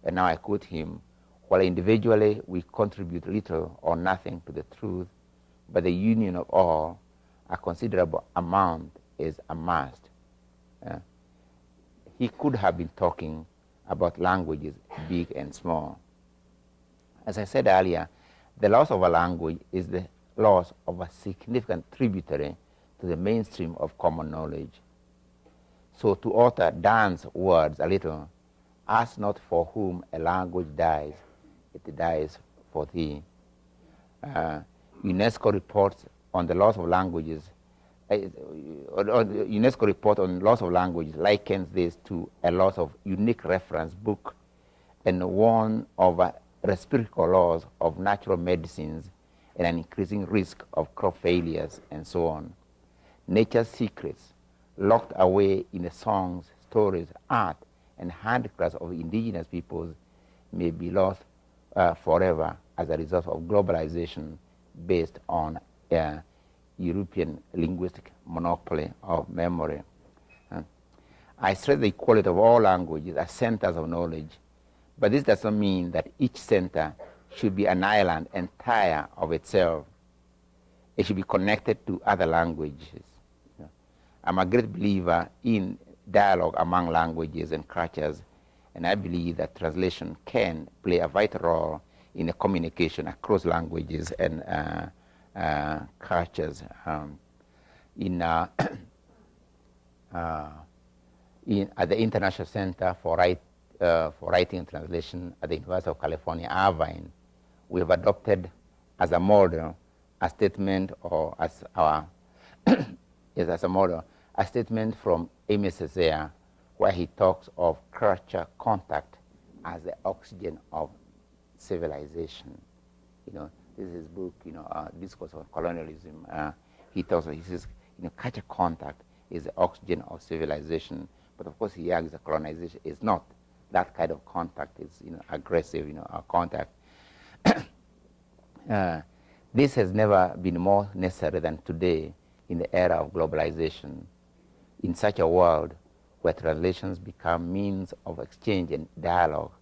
S2: And now I quote him, while individually we contribute little or nothing to the truth, but the union of all, a considerable amount is amassed. He could have been talking about languages, big and small. As I said earlier, the loss of a language is the loss of a significant tributary to the mainstream of common knowledge. So to alter Dan's words a little, ask not for whom a language dies, it dies for thee. UNESCO reports on the loss of languages. UNESCO report on loss of language likens this to a loss of unique reference book and warn of respiratory loss of natural medicines and an increasing risk of crop failures and so on. Nature's secrets, locked away in the songs, stories, art, and handicrafts of indigenous peoples, may be lost forever as a result of globalization based on European linguistic monopoly of memory. I stress the equality of all languages as centers of knowledge, but this does not mean that each center should be an island entire of itself. It should be connected to other languages. I'm a great believer in dialogue among languages and cultures, and I believe that translation can play a vital role in the communication across languages and cultures. In at the International Center for Writing and Translation at the University of California, Irvine, we have adopted as a model a statement, or as our yes, as a model, a statement from Aimé Césaire, where he talks of culture contact as the oxygen of civilization. This is his book, Discourse on Colonialism. He says, culture contact is the oxygen of civilization. But of course, he argues that colonization is not that kind of contact. It's, aggressive, contact. This has never been more necessary than today in the era of globalization. In such a world where translations become means of exchange and dialogue,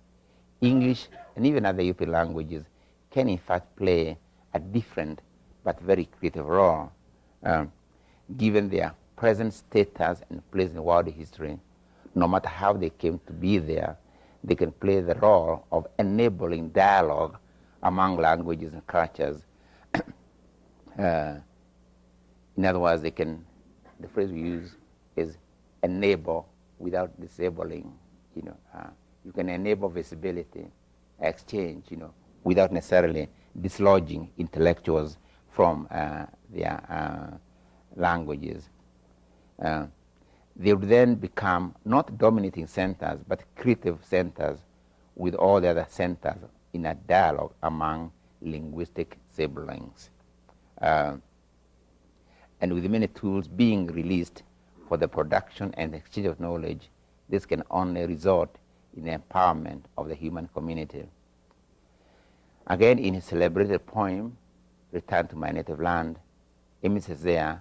S2: English and even other European languages can in fact play a different but very creative role. Given their present status and place in world history, no matter how they came to be there, they can play the role of enabling dialogue among languages and cultures. In other words, the phrase we use is enable without disabling. You can enable visibility, exchange, without necessarily dislodging intellectuals from their languages. They would then become not dominating centers, but creative centers with all the other centers in a dialogue among linguistic siblings. And with many tools being released for the production and exchange of knowledge, this can only result in the empowerment of the human community. Again, in his celebrated poem, Return to My Native Land, Aimé Césaire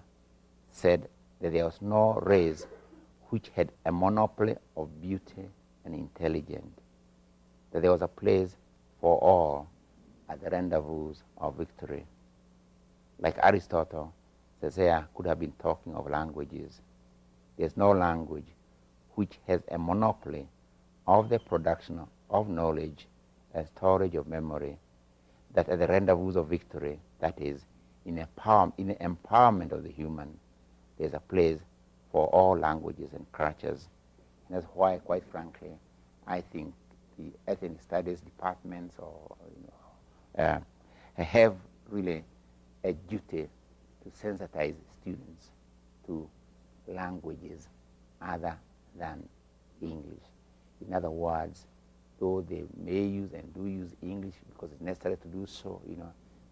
S2: said that there was no race which had a monopoly of beauty and intelligence, that there was a place for all at the rendezvous of victory. Like Aristotle, Césaire could have been talking of languages. There's no language which has a monopoly of the production of knowledge and storage of memory, that at the rendezvous of victory, that is, in the empowerment of the human, there's a place for all languages and cultures. And that's why, quite frankly, I think the ethnic studies departments have really a duty to sensitize students to languages other than English. In other words, though they may use and do use English because it's necessary to do so,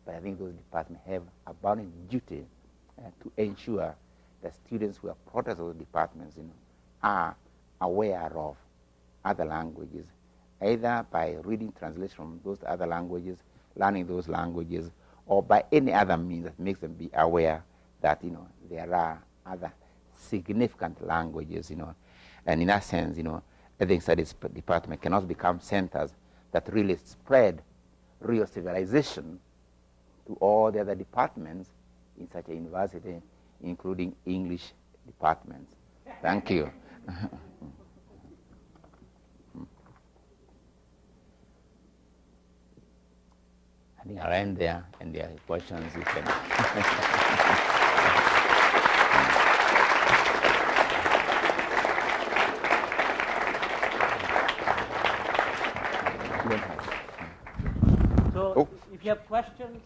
S2: but I think those departments have a bounding duty to ensure that students who are products of those departments, are aware of other languages, either by reading translations from those other languages, learning those languages, or by any other means that makes them be aware that, there are other significant languages, And in that sense, ethnic studies department cannot become centers that really spread real civilization to all the other departments in such a university, including English departments. Thank you. I think I'll end there, and there are questions you can.
S1: So, if you have questions,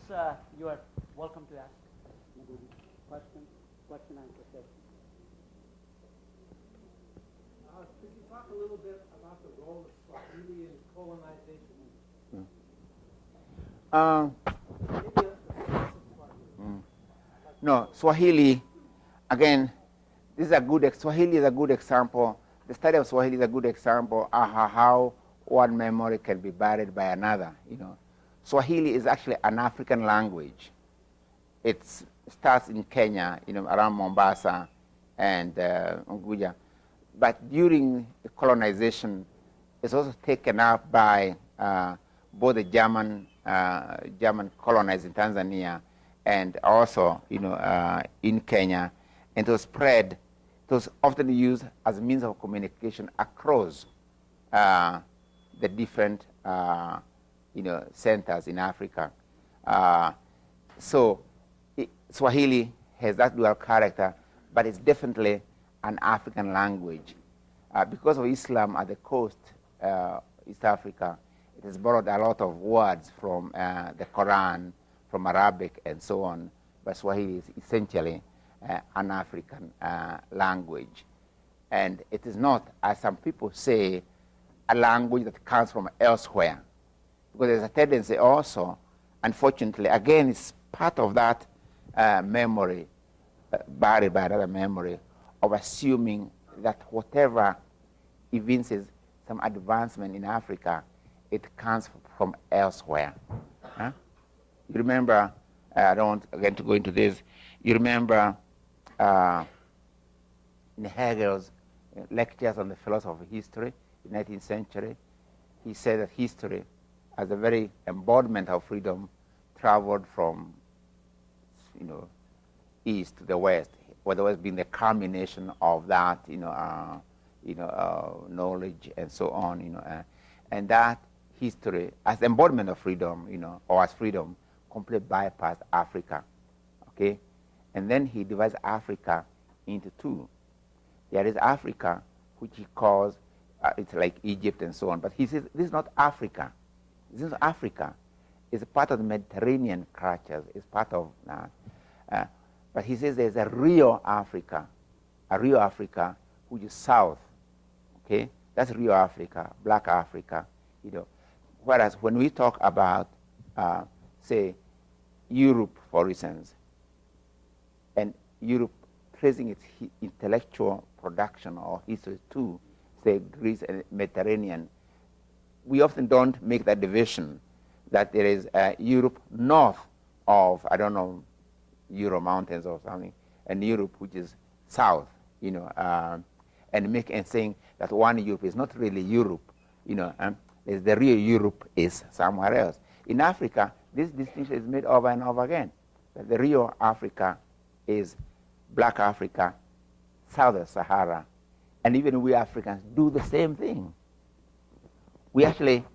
S1: you are welcome to ask. Question answer session.
S3: Could you talk a little bit about the role of Swahili in colonization?
S2: No, Swahili, again, Swahili is a good example. The study of Swahili is a good example of how one memory can be buried by another, Swahili is actually an African language. It starts in Kenya, around Mombasa and Ngugi. But during the colonization, it's also taken up by both the German colonized in Tanzania and also, in Kenya. And it was spread. It was often used as a means of communication across the different, centers in Africa. So Swahili has that dual character, but it's definitely an African language. because of Islam at the coast, East Africa, it has borrowed a lot of words from the Quran, from Arabic, and so on. But Swahili is essentially an African language. And it is not, as some people say, a language that comes from elsewhere. Because there's a tendency also, unfortunately, again, it's part of that memory, buried by another memory, of assuming that whatever evinces some advancement in Africa, it comes from elsewhere. Huh? You remember, I don't want again to go into this, you remember in Hegel's lectures on the philosophy of history in the 19th century, he said that history, as a very embodiment of freedom, traveled from, east to the west, where the west being the culmination of that, knowledge and so on, and that history, as embodiment of freedom, or as freedom, completely bypassed Africa, okay? And then he divides Africa into two. There is Africa, which he calls, it's like Egypt and so on, but he says this is not Africa. This is Africa. It's a part of the Mediterranean cultures. It's part of that. But he says there's a real Africa, which is south, okay? That's real Africa, black Africa, Whereas when we talk about, say, Europe, for instance, and Europe tracing its intellectual production or history to, say, Greece and Mediterranean, we often don't make that division that there is Europe north of, I don't know, Euro Mountains or something, and Europe which is south, and saying that one Europe is not really Europe, the real Europe is somewhere else. In Africa, this distinction is made over and over again. That the real Africa is black Africa, south of Sahara, and even we Africans do the same thing. We actually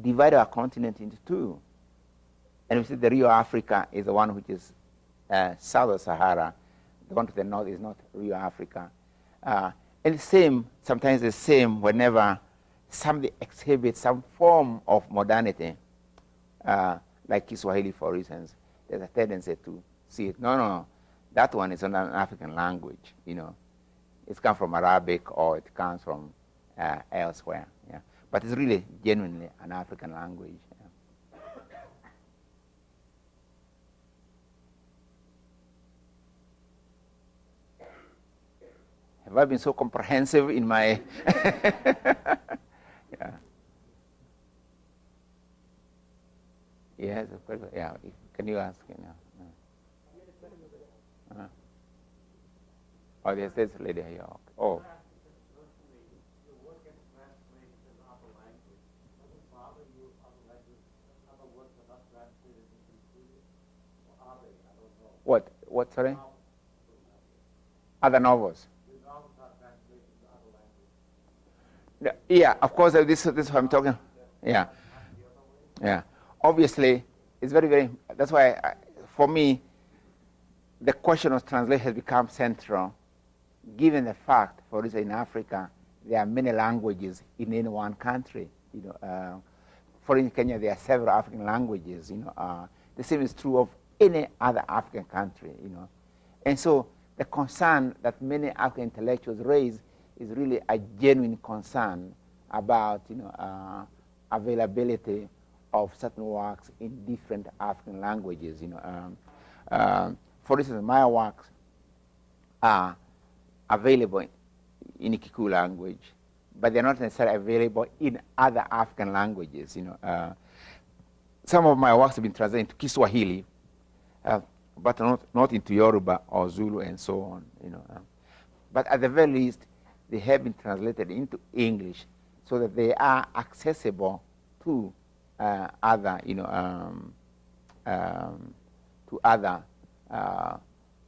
S2: divide our continent into two. And we say the real Africa is the one which is south of Sahara. The one to the north is not real Africa. And sometimes the same whenever somebody exhibits some form of modernity, like Kiswahili, for instance, there's a tendency to see it. No, that one is an African language, It's come from Arabic or it comes from elsewhere, yeah. But it's really genuinely an African language. Yeah. Have I been so comprehensive in my... Yeah. Yes, of course. Yeah. Can you ask? Oh, there's this lady here. Oh. What, sorry? Other novels. Yeah, of course, this is what I'm talking. Yeah. Obviously, it's very, very, that's why, for me, the question of translation has become central, given the fact, for instance, in Africa, there are many languages in any one country. For in Kenya, there are several African languages. The same is true of any other African country. And so the concern that many African intellectuals raise is really a genuine concern about availability of certain works in different African languages. For instance, my works are available in Kikuyu language, but they're not necessarily available in other African languages. Some of my works have been translated into Kiswahili, but not into Yoruba or Zulu and so on. But at the very least, they have been translated into English so that they are accessible to other, to other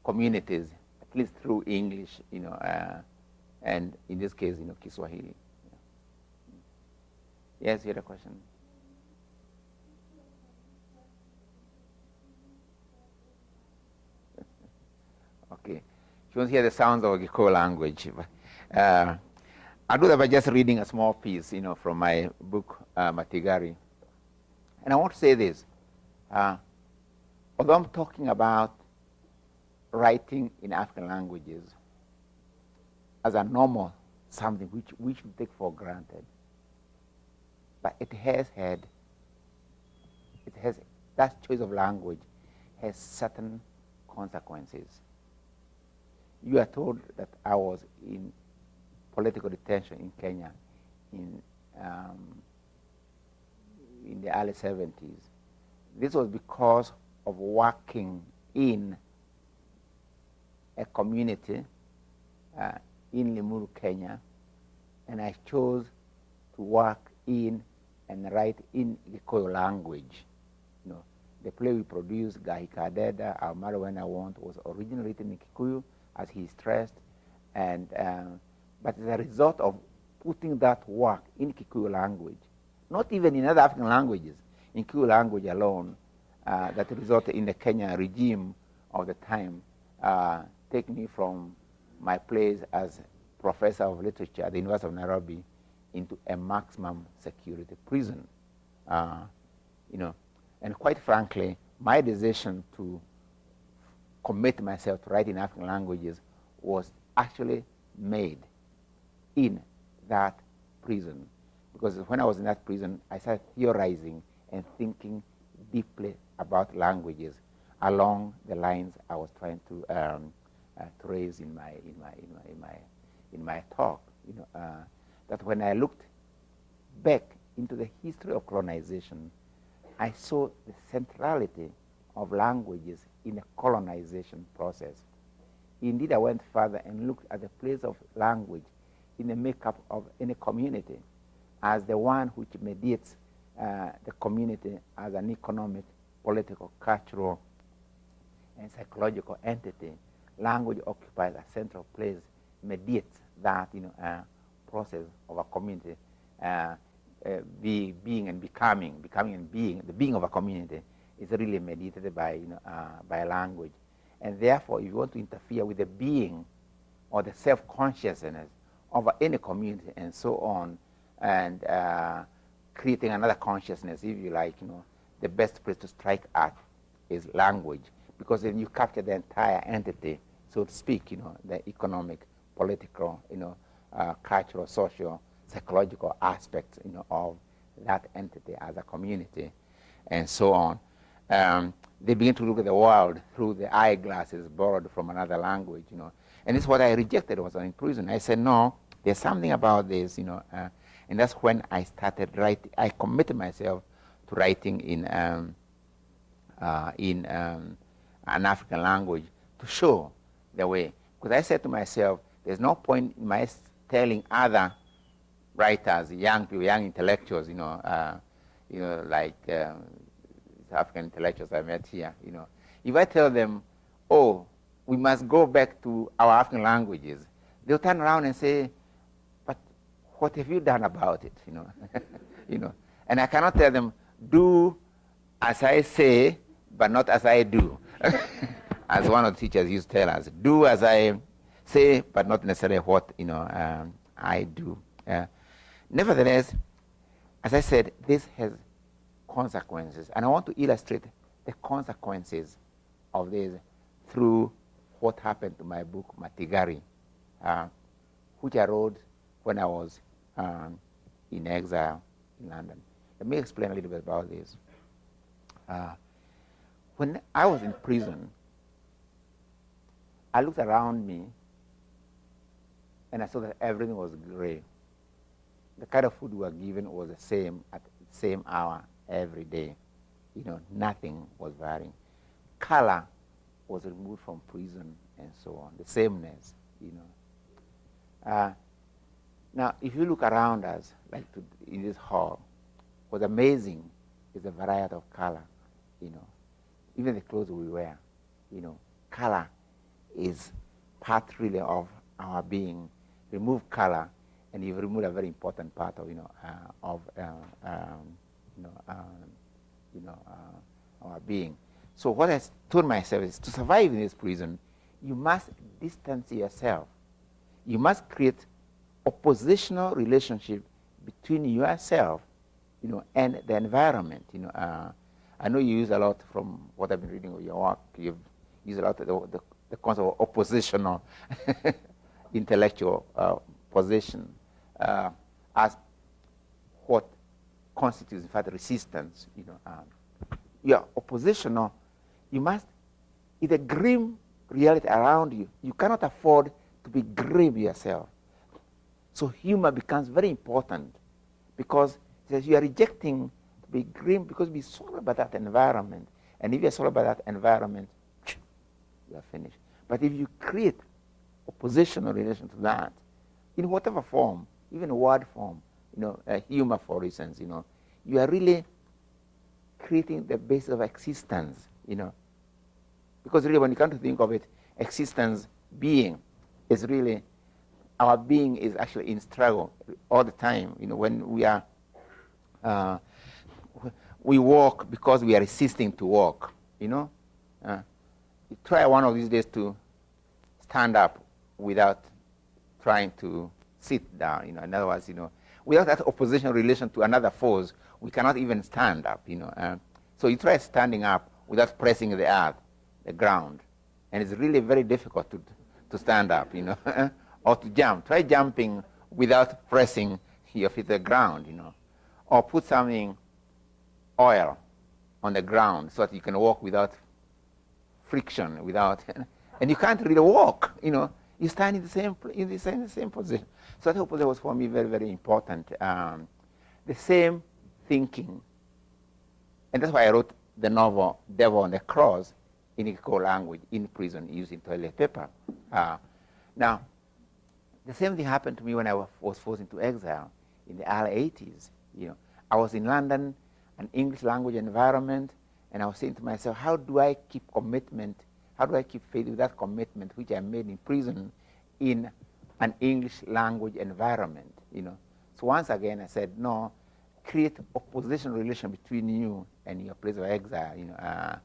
S2: communities, at least through English, and in this case, Kiswahili. Yes, you had a question? Okay. She wants to hear the sounds of a Giko language. I'll do that by just reading a small piece, from my book, Matigari. And I want to say this. Although I'm talking about writing in African languages as a normal something which we should take for granted, but that choice of language has certain consequences. You are told that I was in political detention in Kenya in the early 70s. This was because of working in a community in Limuru, Kenya, and I chose to work in and write in Gikuyu language. The play we produced, Gahika Deda, Our Mother When I Want, was originally written in Kikuyu, as he stressed, and but as a result of putting that work in Kikuyu language, not even in other African languages, in Kikuyu language alone, that resulted in the Kenyan regime of the time taking me from my place as professor of literature at the University of Nairobi into a maximum security prison. And quite frankly, my decision to commit myself to writing African languages was actually made in that prison. Because when I was in that prison, I started theorizing and thinking deeply about languages along the lines I was trying to raise in my talk. That when I looked back into the history of colonization, I saw the centrality of languages in the colonization process. Indeed, I went further and looked at the place of language in the makeup of any community as the one which mediates the community as an economic, political, cultural, and psychological entity. Language occupies a central place, mediates that process of a community being and becoming and being. The being of a community is really mediated by language. And therefore, if you want to interfere with the being or the self-consciousness of any community and so on, and creating another consciousness, if you like, the best place to strike at is language, because then you capture the entire entity, so to speak, the economic, political, cultural, social, psychological aspects, of that entity as a community, and so on. They begin to look at the world through the eyeglasses borrowed from another language, And this is what I rejected was in prison. I said, no, there's something about this, and that's when I started writing. I committed myself to writing in an African language to show the way. Because I said to myself, there's no point in my telling other writers, young people, young intellectuals, like African intellectuals I met here, if I tell them, oh, we must go back to our African languages, they'll turn around and say, but what have you done about it, And I cannot tell them, do as I say, but not as I do. As one of the teachers used to tell us, do as I say, but not necessarily what, I do. Nevertheless, as I said, this has consequences, and I want to illustrate the consequences of this through what happened to my book, Matigari, which I wrote when I was in exile in London. Let me explain a little bit about this. When I was in prison, I looked around me and I saw that everything was gray. The kind of food we were given was the same at the same hour every day. Nothing was varying. Color was removed from prison and so on, the sameness, Now, if you look around us, like in this hall, what's amazing is the variety of color, Even the clothes we wear, color is part really of our being. Remove color, and you remove a very important part of, our being. So what I told myself is, to survive in this prison, you must distance yourself. You must create oppositional relationship between yourself, and the environment. I know you use a lot from what I've been reading of your work. You've used a lot of the concept of oppositional intellectual position as what constitutes, in fact, resistance. You're oppositional. You must, it's a grim reality around you. You cannot afford to be grim yourself. So humor becomes very important because you are rejecting to be grim because you're swallowed by that environment. And if you're swallowed by that environment, you are finished. But if you create oppositional relation to that, in whatever form, even word form, humor, for instance, you are really creating the basis of existence, Because really, when you come to think of it, existence, being, is really, our being is actually in struggle all the time. When we are, we walk because we are resisting to walk, You try one of these days to stand up without trying to sit down, In other words, without that oppositional relation to another force, we cannot even stand up, So you try standing up without pressing the earth, the ground, and it's really very difficult to stand up, or to jump. Try jumping without pressing your feet to the ground, or put something, oil, on the ground so that you can walk without friction, and you can't really walk, You stand in the same position. So that was for me very, very important. The same thinking, and that's why I wrote the novel Devil on the Cross in Ngugi language in prison using toilet paper. Now, the same thing happened to me when I was forced into exile in the early 80s. I was in London, an English language environment, and I was saying to myself, how do I keep commitment? How do I keep faith with that commitment which I made in prison in an English language environment? So once again, I said, no, create opposition relation between you and your place of exile.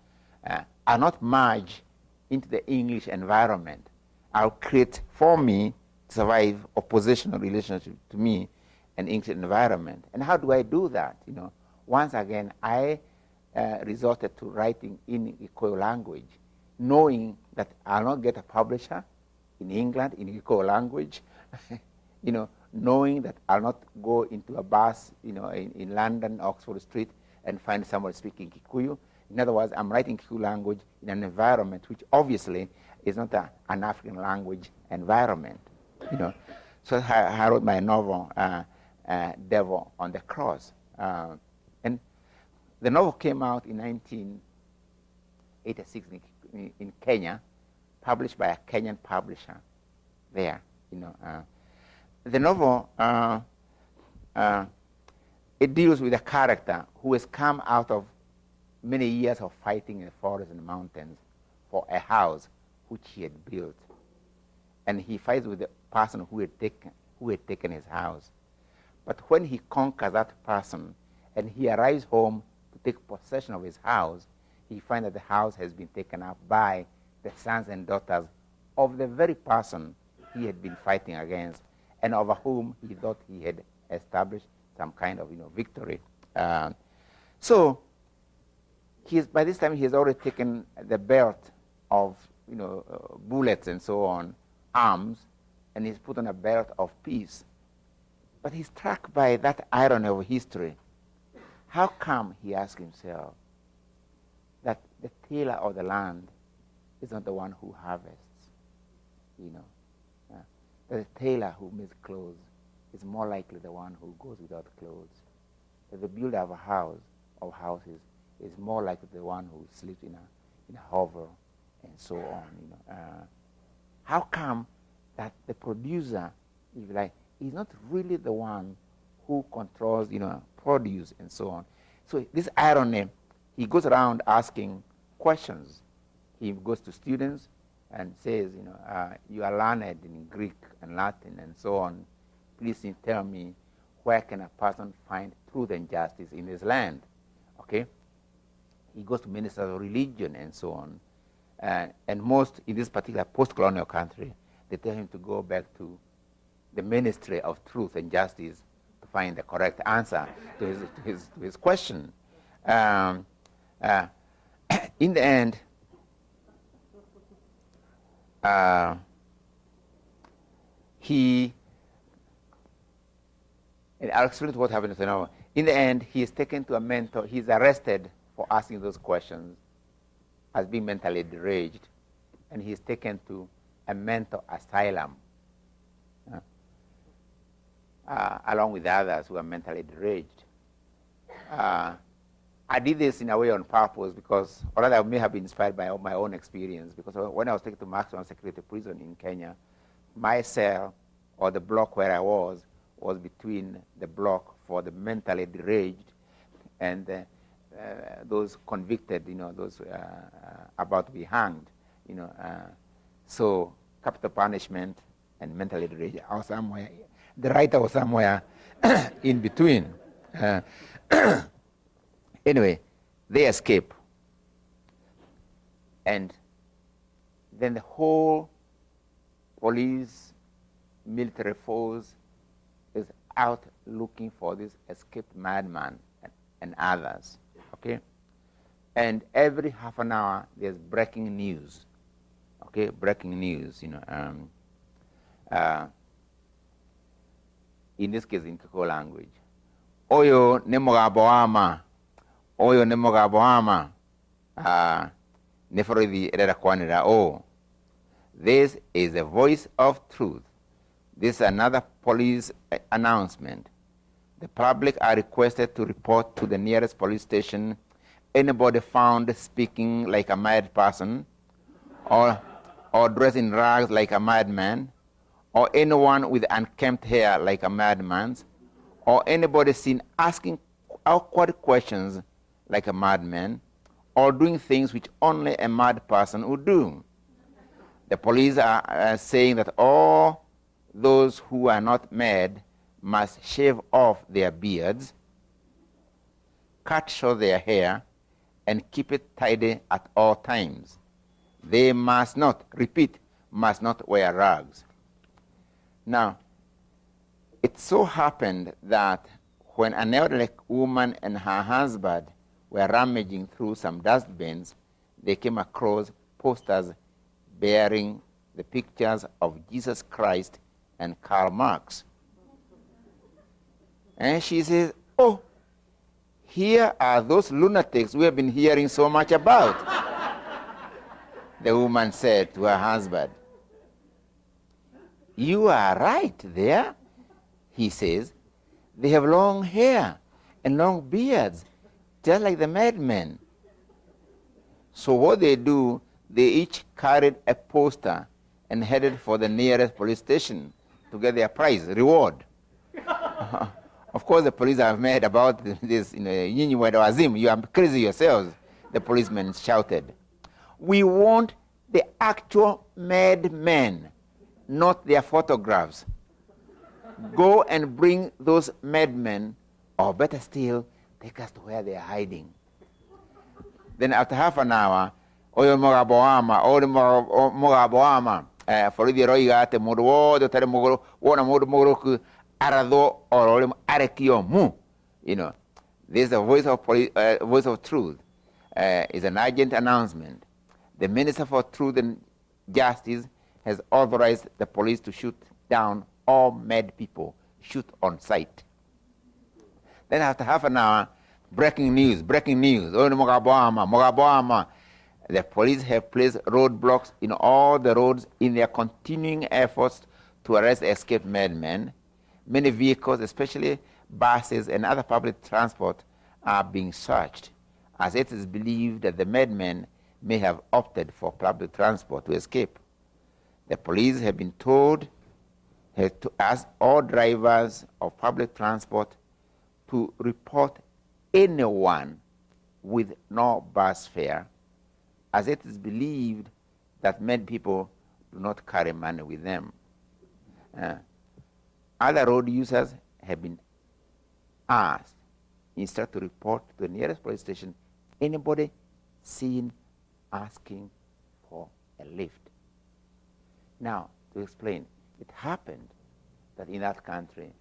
S2: I'll not merge into the English environment. I'll create for me to survive oppositional relationship to me and English environment. And how do I do that? Once again, I resorted to writing in Ngugi language, knowing that I'll not get a publisher in England in Ngugi language, knowing that I'll not go into a bus, in London, Oxford Street, and find someone speaking Kikuyu. In other words, I'm writing Kikuyu language in an environment which obviously is not an African language environment. So I wrote my novel, Devil on the Cross. And the novel came out in 1986 in Kenya, published by a Kenyan publisher there. The novel, it deals with a character who has come out of many years of fighting in the forest and the mountains for a house which he had built. And he fights with the person who had taken his house. But when he conquers that person and he arrives home to take possession of his house, he finds that the house has been taken up by the sons and daughters of the very person he had been fighting against and over whom he thought he had established some kind of victory. So by this time he has already taken the belt of bullets and so on, arms, and he's put on a belt of peace. But he's struck by that irony of history. How come, he asks himself, that the tiller of the land is not the one who harvests? That the tailor who makes clothes is more likely the one who goes without clothes. That the builder of a house, of houses, is more likely the one who sleeps in a hovel and so on. How come that the producer, if you like, is not really the one who controls, produce and so on? So this irony, he goes around asking questions. He goes to students and says, you are learned in Greek and Latin and so on. Please tell me, where can a person find truth and justice in this land? Okay? He goes to ministers of religion and so on. And most, in this particular post-colonial country, they tell him to go back to the Ministry of Truth and Justice to find the correct answer to his question. In the end, I'll explain what happened to now. In the end, he is taken to a mentor. He's arrested for asking those questions as being mentally deranged, and he's taken to a mental asylum, along with others who are mentally deranged. I did this in a way on purpose because, or rather I may have been inspired by my own experience, because when I was taken to maximum security prison in Kenya, my cell, or the block where I was between the block for the mentally deranged and those convicted, those about to be hanged, so capital punishment and mentally deranged are somewhere. The writer was somewhere in between. Anyway, they escape. And then the whole police, military force is out looking for this escaped madman and others, okay? And every half an hour, there's breaking news, okay? Breaking news, in this case, in Kiko language. Oyo nemogaboama. Oyo nemogaboama. Neforidi erera kwanira o. This is the voice of truth. This is another police announcement. The public are requested to report to the nearest police station anybody found speaking like a mad person, or dressed in rags like a madman, or anyone with unkempt hair like a madman's, or anybody seen asking awkward questions like a madman, or doing things which only a mad person would do. The police are saying that all those who are not mad must shave off their beards, cut short their hair, and keep it tidy at all times. They must not, repeat, must not wear rags. Now, it so happened that when an elderly woman and her husband were rummaging through some dustbins, they came across posters bearing the pictures of Jesus Christ and Karl Marx. And she says, oh, here are those lunatics we have been hearing so much about. The woman said to her husband, you are right there, he says. They have long hair and long beards, just like the madmen. So what they do, they each carried a poster and headed for the nearest police station to get their prize, reward. Of course, the police have made about this, Nyinyi wendo wazimu, you are crazy yourselves, the policemen shouted. We want the actual madmen, not their photographs. Go and bring those madmen, or better still, take us to where they are hiding. Then after half an hour, oyo mogaboama, for the roigate mudo, the teremogoro, one mugoroku, arado, or arekio mu. This is the voice of truth. Is an urgent announcement. The Minister for Truth and Justice has authorized the police to shoot down all mad people, shoot on sight. Then after half an hour, breaking news. Oh, Mogaboama. The police have placed roadblocks in all the roads in their continuing efforts to arrest escaped madmen. Many vehicles, especially buses and other public transport, are being searched, as it is believed that the madmen may have opted for public transport to escape. The police have been told to ask all drivers of public transport to report anyone with no bus fare, as it is believed that many people do not carry money with them. Other road users have been asked instead to report to the nearest police station anybody seen asking for a lift. Now, to explain, it happened that in that country,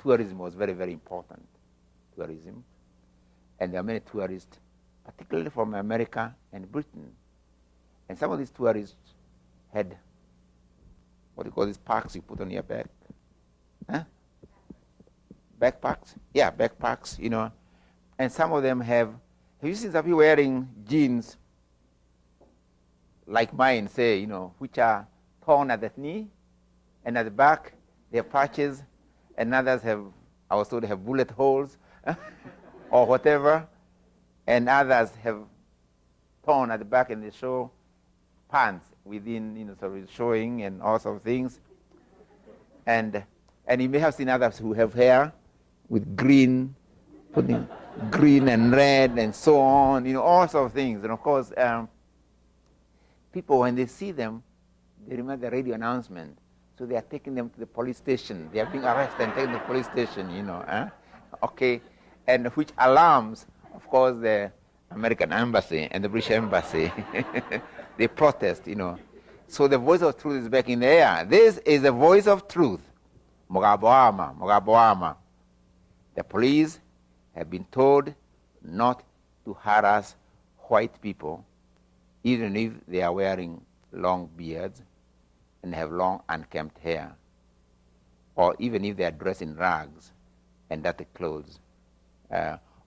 S2: tourism was very, very important. Tourism. And there are many tourists, particularly from America and Britain. And some of these tourists had, what do you call these packs you put on your back? Huh? Backpacks? Yeah, backpacks, you know. And some of them have you seen some people wearing jeans like mine, say, you know, which are torn at the knee, and at the back they have patches, and others have, I was told, they have bullet holes or whatever, and others have torn at the back and they show pants within, you know, sort of showing and all sorts of things. And you may have seen others who have hair with green, putting green and red and so on, you know, all sorts of things. And of course, people, when they see them, they remember the radio announcement. So they are taking them to the police station. They are being arrested and taken to the police station, you know. Okay. And which alarms, of course, the American embassy and the British embassy. They protest, you know. So the voice of truth is back in the air. This is the voice of truth. Mugaboama, Mugaboama. The police have been told not to harass white people, even if they are wearing long beards and have long unkempt hair, or even if they are dressed in rags and dirty clothes,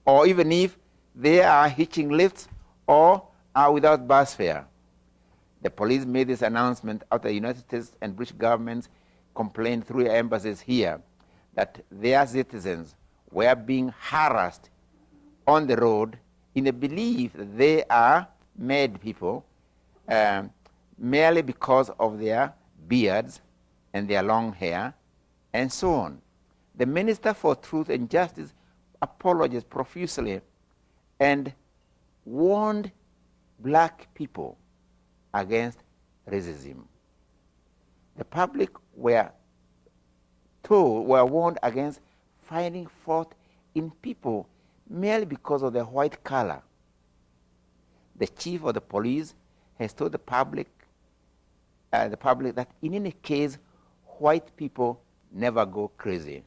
S2: or even if they are hitching lifts or are without bus fare. The police made this announcement after the United States and British governments complained through embassies here that their citizens were being harassed on the road in the belief that they are mad people merely because of their beards and their long hair and so on. The Minister for Truth and Justice apologized profusely and warned black people against racism. The public were warned against finding fault in people merely because of their white color. The chief of the police has told the public that in any case, white people never go crazy.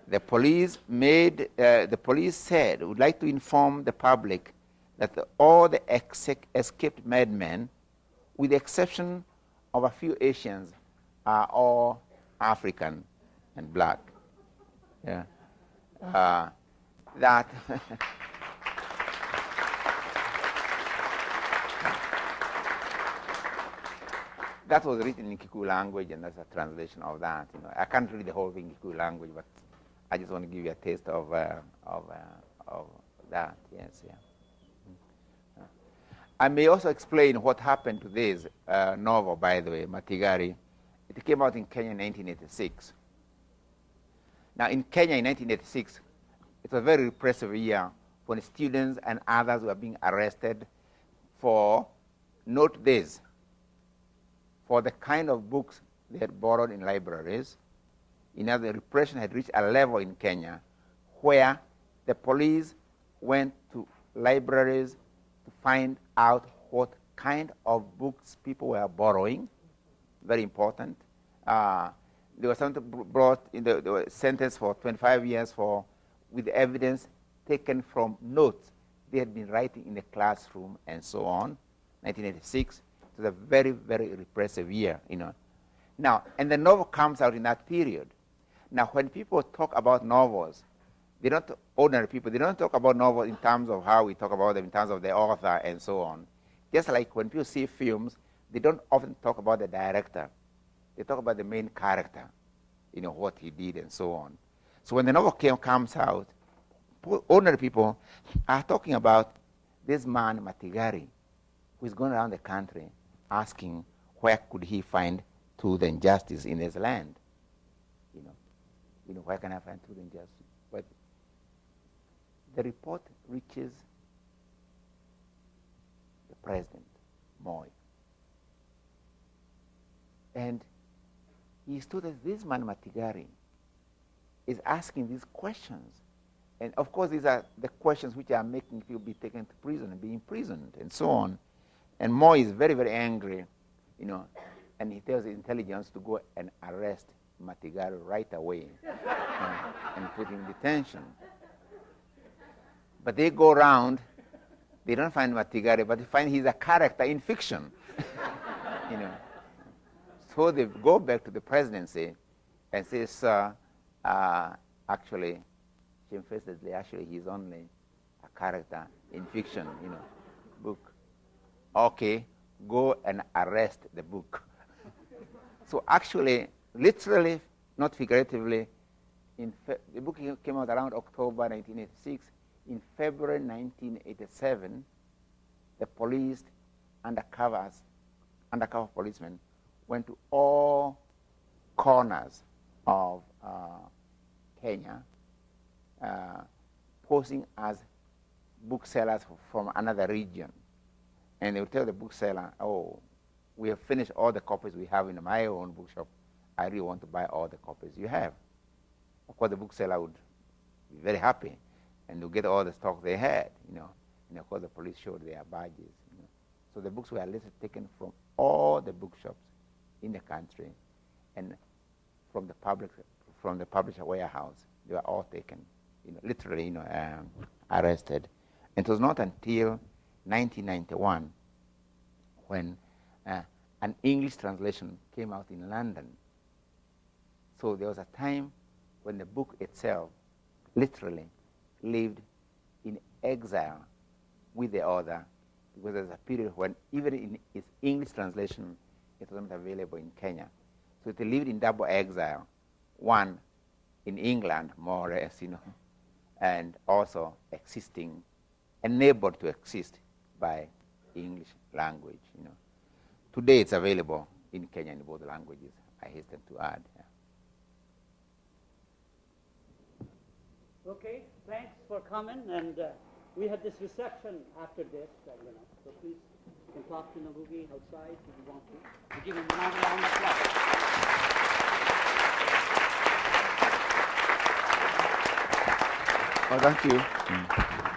S2: The police said, would like to inform the public that all the escaped madmen, with the exception of a few Asians, are all African and black. Yeah. That that was written in Kikuyu language, and that's a translation of that. You know, I can't read the whole thing in Kikuyu language, but I just want to give you a taste of that. Yes, yeah. I may also explain what happened to this novel, by the way, Matigari. It came out in Kenya in 1986. Now, in Kenya in 1986, it was a very repressive year when students and others were being arrested for, note this, for the kind of books they had borrowed in libraries. You know, the repression had reached a level in Kenya where the police went to libraries to find out what kind of books people were borrowing. Very important. There was something brought in they were sentenced for 25 years with evidence taken from notes they had been writing in the classroom and so on. 1986. It was a very, very repressive year, you know. Now, and the novel comes out in that period. Now, when people talk about novels, they don't, ordinary people, they don't talk about novels in terms of how we talk about them, in terms of the author and so on. Just like when people see films, they don't often talk about the director. They talk about the main character, you know, what he did and so on. So when the novel comes out, ordinary people are talking about this man, Matigari, who is going around the country asking where could he find truth and justice in his land. You know, where can I find truth and justice? But the report reaches the president, Moi. And he stood as this man, Matigari, is asking these questions. And of course, these are the questions which are making people be taken to prison and be imprisoned and so on. And Moi is very, very angry, you know, and he tells the intelligence to go and arrest Matigari right away and put him in detention. But they go around, they don't find Matigari, but they find he's a character in fiction. You know. So they go back to the presidency and say, sir, actually, shamefacedly, actually, he's only a character in fiction, you know, book. Okay, go and arrest the book. So actually, literally, not figuratively, the book came out around October 1986. In February 1987, the police, undercover policemen, went to all corners of Kenya, posing as booksellers from another region. And they would tell the bookseller, oh, we have finished all the copies we have in my own bookshop. I really want to buy all the copies you have. Of course, the bookseller would be very happy and to get all the stock they had, you know. And of course, the police showed their badges, you know. So the books were later taken from all the bookshops in the country, and from the publisher warehouse, they were all taken, you know, literally, you know, arrested. And it was not until 1991 when an English translation came out in London. So there was a time when the book itself literally lived in exile with the author, because there's a period when even in its English translation, it was not available in Kenya. So it lived in double exile, one in England, more or less, you know, and also existing, enabled to exist by English language, you know. Today it's available in Kenya in both languages, I hasten to add. Yeah.
S1: Okay, thanks for coming, and we have this reception after this, you know, so please you can talk to Ngugi outside if you want to. We give him another round of applause.
S2: Oh, thank you.